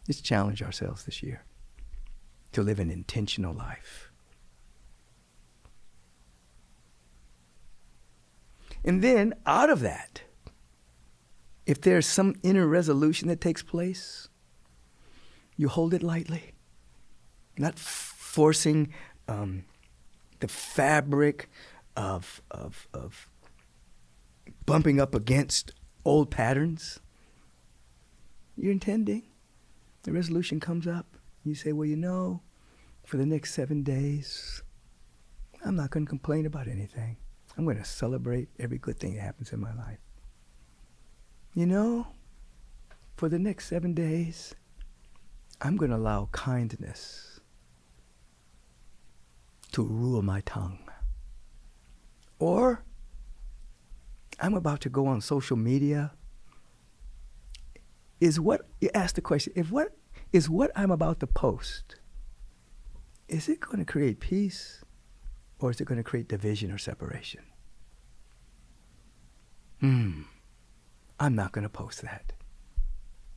Let's challenge ourselves this year to live an intentional life. And then out of that, if there's some inner resolution that takes place, you hold it lightly. Not forcing the fabric of bumping up against old patterns. You're intending. The resolution comes up. You say, well, for the next 7 days, I'm not going to complain about anything. I'm going to celebrate every good thing that happens in my life. For the next 7 days, I'm going to allow kindness to rule my tongue. Or I'm about to go on social media. You ask the question, is what I'm about to post, is it going to create peace or is it going to create division or separation? I'm not going to post that.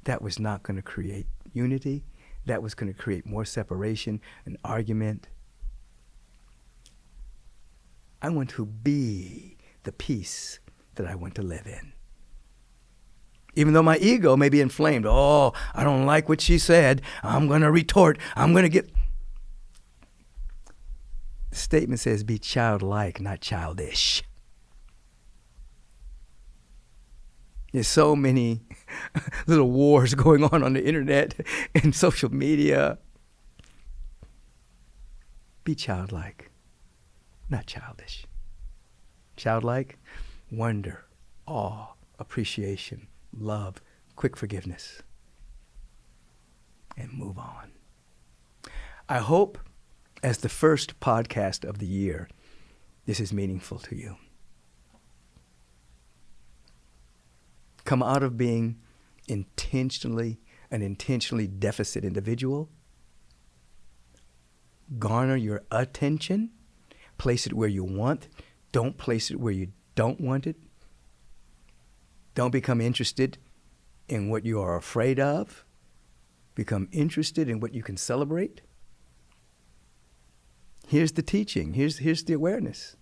That was not going to create unity. That was going to create more separation, an argument. I want to be the peace that I want to live in. Even though my ego may be inflamed. Oh, I don't like what she said. I'm going to retort. I'm going to get... The statement says be childlike, not childish. There's so many little wars going on the internet and social media. Be childlike, not childish. Childlike, wonder, awe, appreciation, love, quick forgiveness, and move on. I hope, as the first podcast of the year, this is meaningful to you. Come out of being an intentionally deficit individual. Garner your attention. Place it where you want. Don't place it where you don't want it. Don't become interested in what you are afraid of, become interested in what you can celebrate. Here's the teaching. Here's the awareness.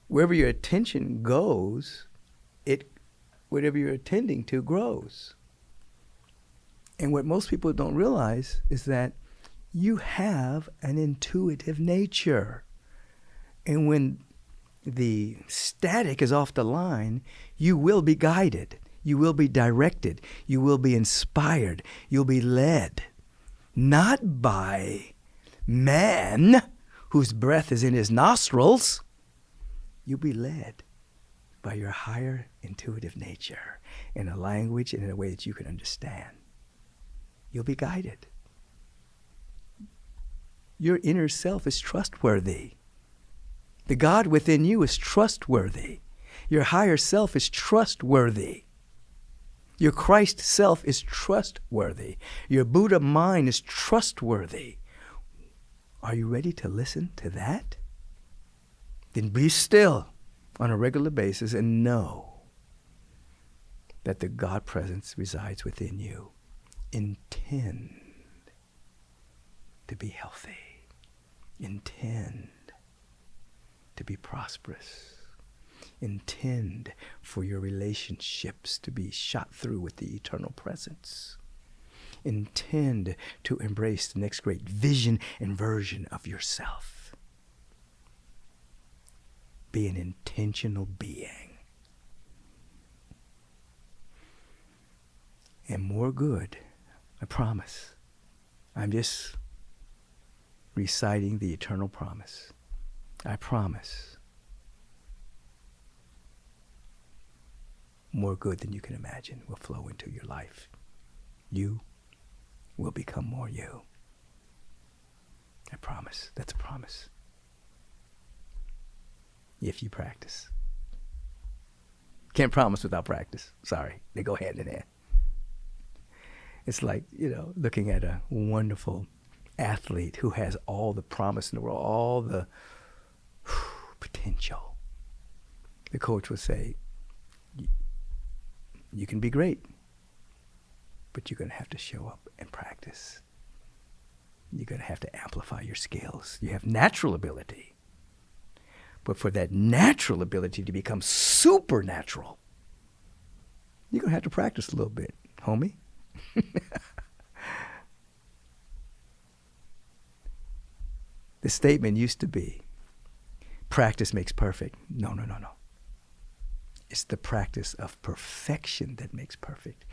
Wherever your attention goes, whatever you're attending to grows. And what most people don't realize is that you have an intuitive nature. And when the static is off the line, you will be guided. You will be directed. You will be inspired. You'll be led. Not by man, whose breath is in his nostrils. You'll be led by your higher intuitive nature in a language and in a way that you can understand. You'll be guided. Your inner self is trustworthy. The God within you is trustworthy. Your higher self is trustworthy. Your Christ self is trustworthy. Your Buddha mind is trustworthy. Are you ready to listen to that? Then be still on a regular basis and know that the God presence resides within you. Intend to be healthy. Intend to be prosperous. Intend for your relationships to be shot through with the eternal presence. Intend to embrace the next great vision and version of yourself. Be an intentional being. And more good, I promise. I'm just reciting the eternal promise. I promise. More good than you can imagine will flow into your life. You will become more you. I promise. That's a promise. If you practice. Can't promise without practice. Sorry. They go hand in hand. It's like, looking at a wonderful athlete who has all the promise in the world, all the potential. The coach will say, you can be great, but you're going to have to show up and practice. You're going to have to amplify your skills. You have natural ability. But for that natural ability to become supernatural, you're going to have to practice a little bit, homie. The statement used to be, practice makes perfect. No. It's the practice of perfection that makes perfect.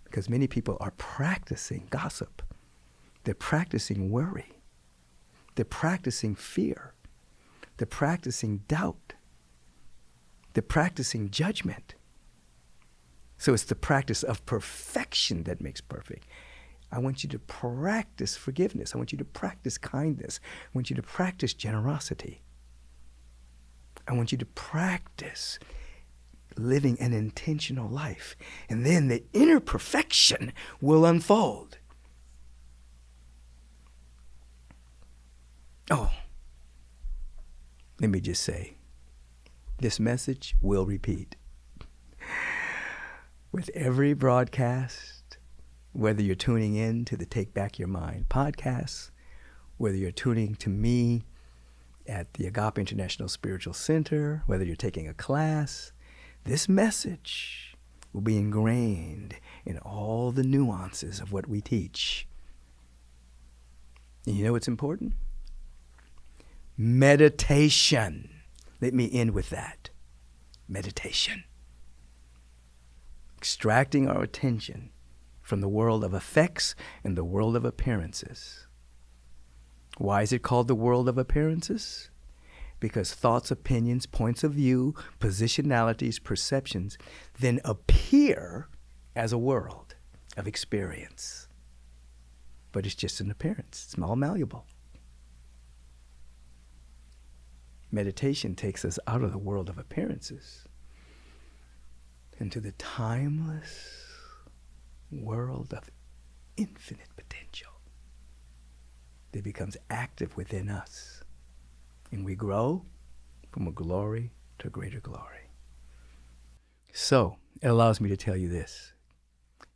Because many people are practicing gossip. They're practicing worry. They're practicing fear. They're practicing doubt. They're practicing judgment. So it's the practice of perfection that makes perfect. I want you to practice forgiveness. I want you to practice kindness. I want you to practice generosity. I want you to practice living an intentional life. And then the inner perfection will unfold. Oh, let me just say, this message will repeat. With every broadcast, whether you're tuning in to the Take Back Your Mind podcast, whether you're tuning to me at the Agape International Spiritual Center, whether you're taking a class, this message will be ingrained in all the nuances of what we teach. And you know what's important? Meditation. Let me end with that. Meditation. Extracting our attention from the world of effects and the world of appearances. Why is it called the world of appearances? Because thoughts, opinions, points of view, positionalities, perceptions then appear as a world of experience. But it's just an appearance. It's all malleable. Meditation takes us out of the world of appearances into the timeless world of infinite potential that becomes active within us. And we grow from a glory to greater glory. So, it allows me to tell you this.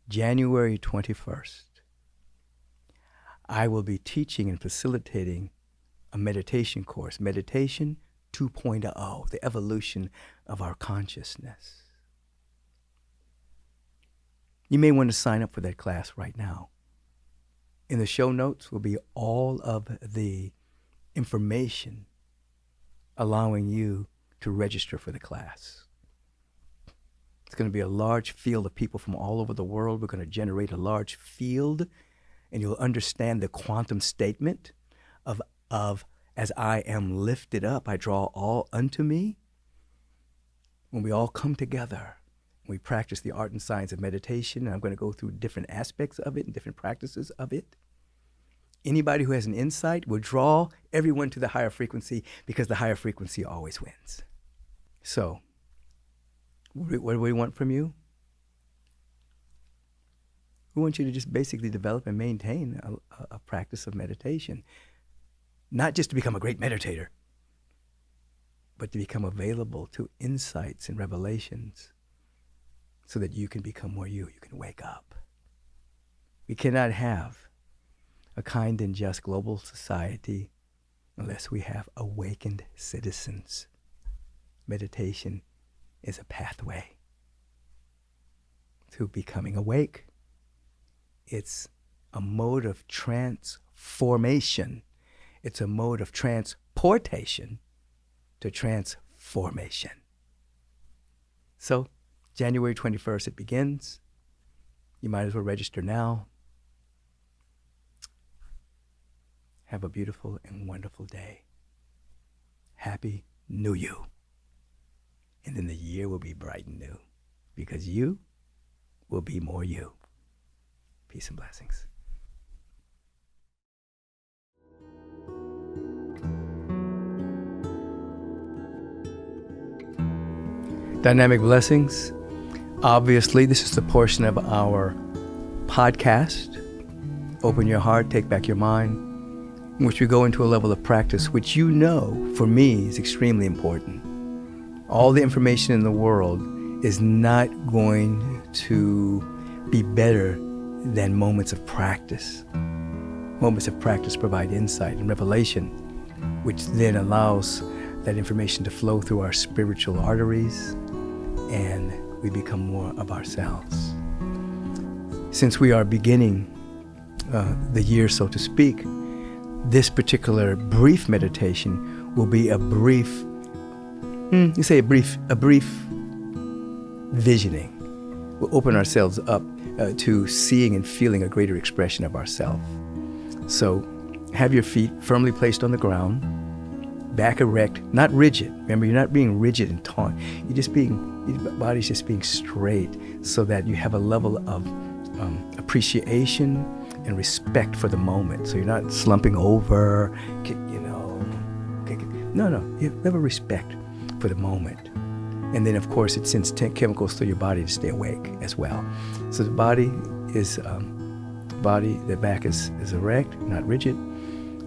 January 21st, I will be teaching and facilitating a meditation course, Meditation 2.0, the evolution of our consciousness. You may want to sign up for that class right now. In the show notes will be all of the information allowing you to register for the class. It's going to be a large field of people from all over the world. We're going to generate a large field, and you'll understand the quantum statement of as I am lifted up, I draw all unto me. When we all come together, we practice the art and science of meditation, and I'm going to go through different aspects of it and different practices of it. Anybody who has an insight will draw everyone to the higher frequency, because the higher frequency always wins. So, what do we want from you? We want you to just basically develop and maintain a practice of meditation. Not just to become a great meditator, but to become available to insights and revelations so that you can become more you. You can wake up. We cannot have a kind and just global society unless we have awakened citizens. Meditation is a pathway to becoming awake. It's a mode of transformation. It's a mode of transportation to transformation. So, January 21st, it begins. You might as well register now. Have a beautiful and wonderful day. Happy New You. And then the year will be bright and new, because you will be more you. Peace and blessings. Dynamic blessings. Obviously, this is the portion of our podcast, Open Your Heart, Take Back Your Mind, in which we go into a level of practice which, you know, for me is extremely important. All the information in the world is not going to be better than moments of practice. Moments of practice provide insight and revelation, which then allows that information to flow through our spiritual arteries, and we become more of ourselves. Since we are beginning the year, so to speak, this particular brief meditation will be a brief visioning. We'll open ourselves up to seeing and feeling a greater expression of ourself. So have your feet firmly placed on the ground, back erect, not rigid. Remember, you're not being rigid and taut. Your body's just being straight, so that you have a level of appreciation and respect for the moment. So you're not slumping over, No, you have a respect for the moment. And then, of course, it sends chemicals through your body to stay awake as well. So the back is erect, not rigid.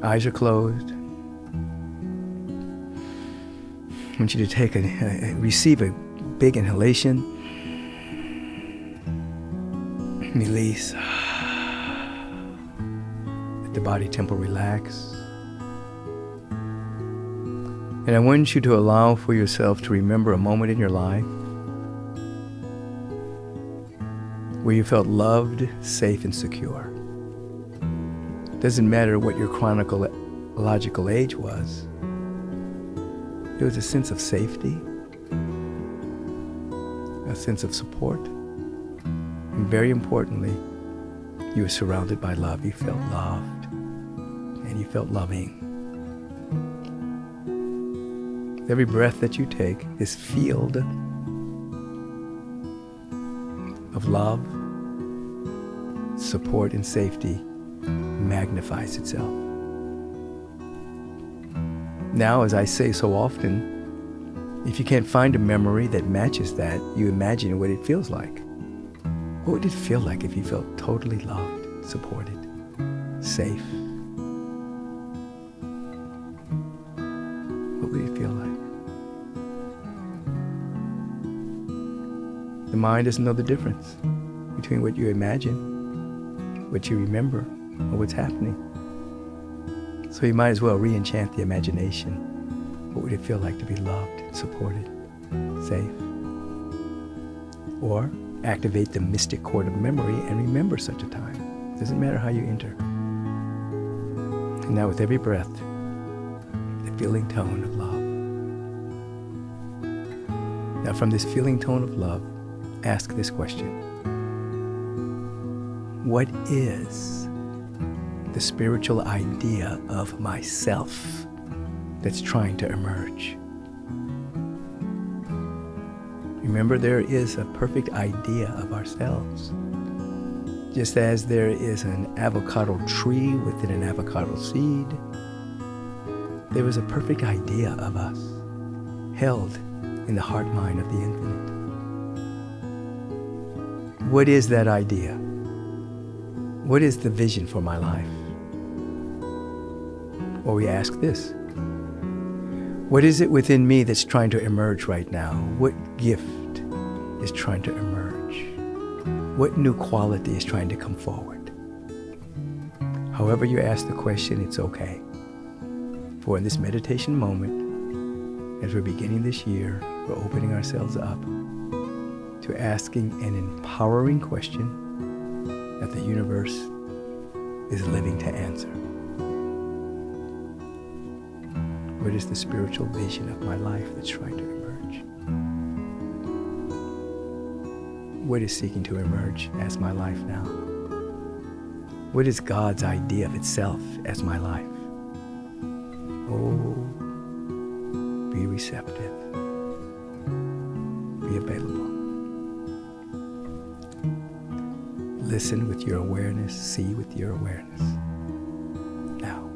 Eyes are closed. I want you to receive a big inhalation. Release. Let the body temple relax. And I want you to allow for yourself to remember a moment in your life where you felt loved, safe, and secure. Doesn't matter what your chronological age was. There was a sense of safety, a sense of support, and very importantly, you were surrounded by love. You felt loved, and you felt loving. Every breath that you take, this field of love, support, and safety magnifies itself. Now, as I say so often, if you can't find a memory that matches that, you imagine what it feels like. What would it feel like if you felt totally loved, supported, safe? What would it feel like? The mind doesn't know the difference between what you imagine, what you remember, or what's happening. So you might as well re-enchant the imagination. What would it feel like to be loved, supported, safe? Or activate the mystic chord of memory and remember such a time. Doesn't matter how you enter. And now with every breath, the feeling tone of love. Now from this feeling tone of love, ask this question. What is the spiritual idea of myself that's trying to emerge? Remember, there is a perfect idea of ourselves. Just as there is an avocado tree within an avocado seed, there is a perfect idea of us, held in the heart-mind of the infinite. What is that idea? What is the vision for my life? Or we ask this. What is it within me that's trying to emerge right now? What gift is trying to emerge? What new quality is trying to come forward? However you ask the question, it's okay. For in this meditation moment, as we're beginning this year, we're opening ourselves up to asking an empowering question that the universe is living to answer. What is the spiritual vision of my life that's trying to emerge? What is seeking to emerge as my life now? What is God's idea of itself as my life? Oh, be receptive. Be available. Listen with your awareness. See with your awareness. Now.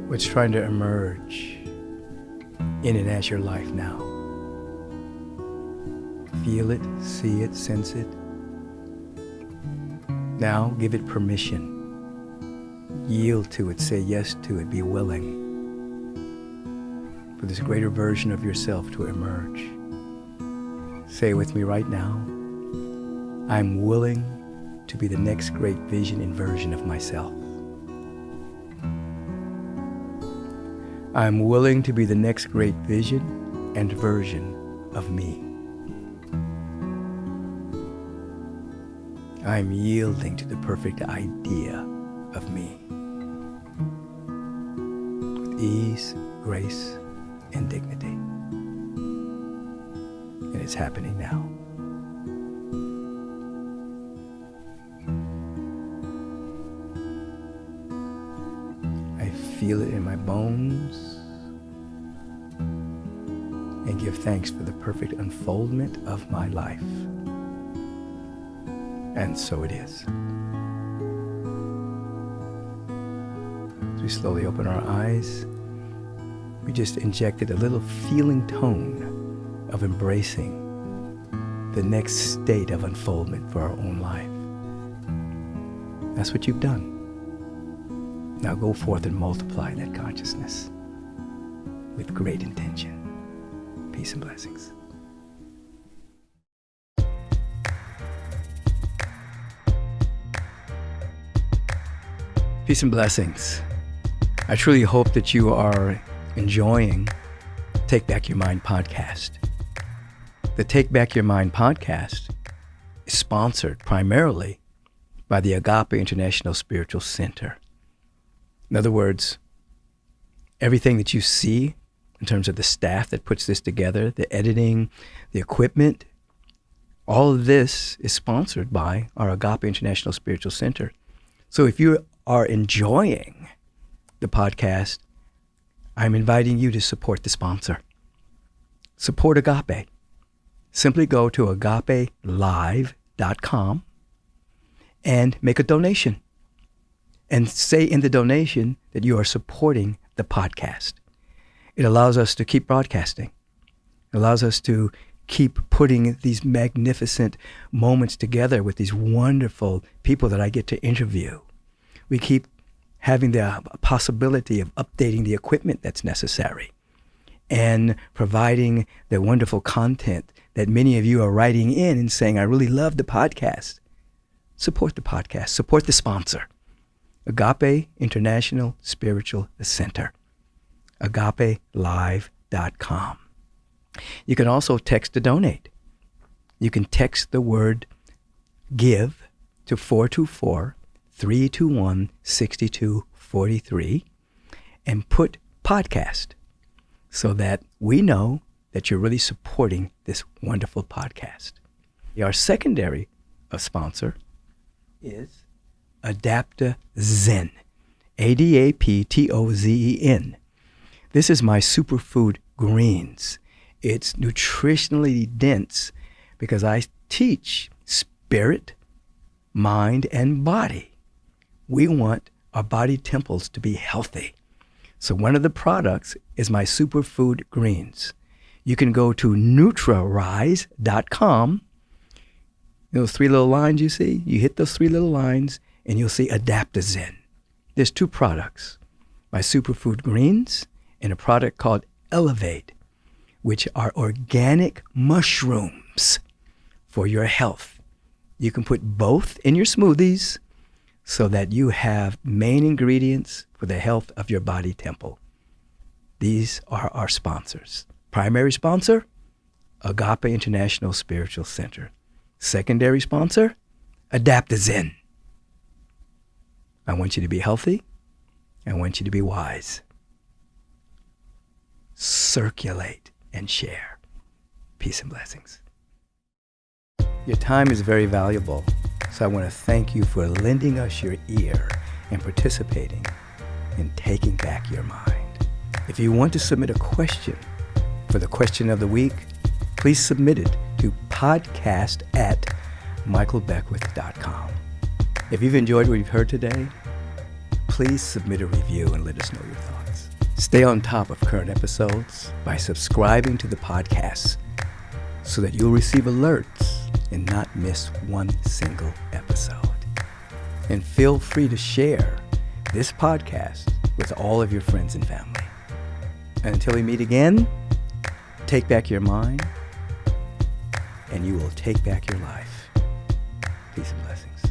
What's trying to emerge in and as your life now? Feel it, see it, sense it. Now give it permission. Yield to it, say yes to it, be willing for this greater version of yourself to emerge. Say with me right now, I'm willing to be the next great vision and version of myself. I'm willing to be the next great vision and version of me. I'm yielding to the perfect idea of me. With ease, grace, and dignity. And it's happening now. Feel it in my bones and give thanks for the perfect unfoldment of my life. And so it is. As we slowly open our eyes, we just injected a little feeling tone of embracing the next state of unfoldment for our own life. That's what you've done. Now go forth and multiply that consciousness with great intention. Peace and blessings. Peace and blessings. I truly hope that you are enjoying Take Back Your Mind podcast. The Take Back Your Mind podcast is sponsored primarily by the Agape International Spiritual Center. In other words, everything that you see in terms of the staff that puts this together, the editing, the equipment, all of this is sponsored by our Agape International Spiritual Center. So if you are enjoying the podcast, I'm inviting you to support the sponsor. Support Agape. Simply go to agapelive.com and make a donation. And say in the donation that you are supporting the podcast. It allows us to keep broadcasting. It allows us to keep putting these magnificent moments together with these wonderful people that I get to interview. We keep having the possibility of updating the equipment that's necessary and providing the wonderful content that many of you are writing in and saying, I really love the podcast. Support the podcast. Support the sponsor. Agape International Spiritual Center. agapelive.com. You can also text to donate. You can text the word GIVE to 424-321-6243 and put podcast so that we know that you're really supporting this wonderful podcast. Our secondary sponsor is AdaptoZen, AdaptoZen. This is my superfood greens. It's nutritionally dense because I teach spirit, mind, and body. We want our body temples to be healthy. So one of the products is my superfood greens. You can go to NutriRise.com. Those three little lines you see, you hit those three little lines and you'll see AdaptoZen. There's two products, my superfood greens and a product called Elevate, which are organic mushrooms for your health. You can put both in your smoothies so that you have main ingredients for the health of your body temple. These are our sponsors. Primary sponsor, Agape International Spiritual Center. Secondary sponsor, AdaptoZen. I want you to be healthy. I want you to be wise. Circulate and share. Peace and blessings. Your time is very valuable, so I want to thank you for lending us your ear and participating in taking back your mind. If you want to submit a question for the question of the week, please submit it to podcast@michaelbeckwith.com. If you've enjoyed what you've heard today, please submit a review and let us know your thoughts. Stay on top of current episodes by subscribing to the podcast so that you'll receive alerts and not miss one single episode. And feel free to share this podcast with all of your friends and family. And until we meet again, take back your mind and you will take back your life. Peace and blessings.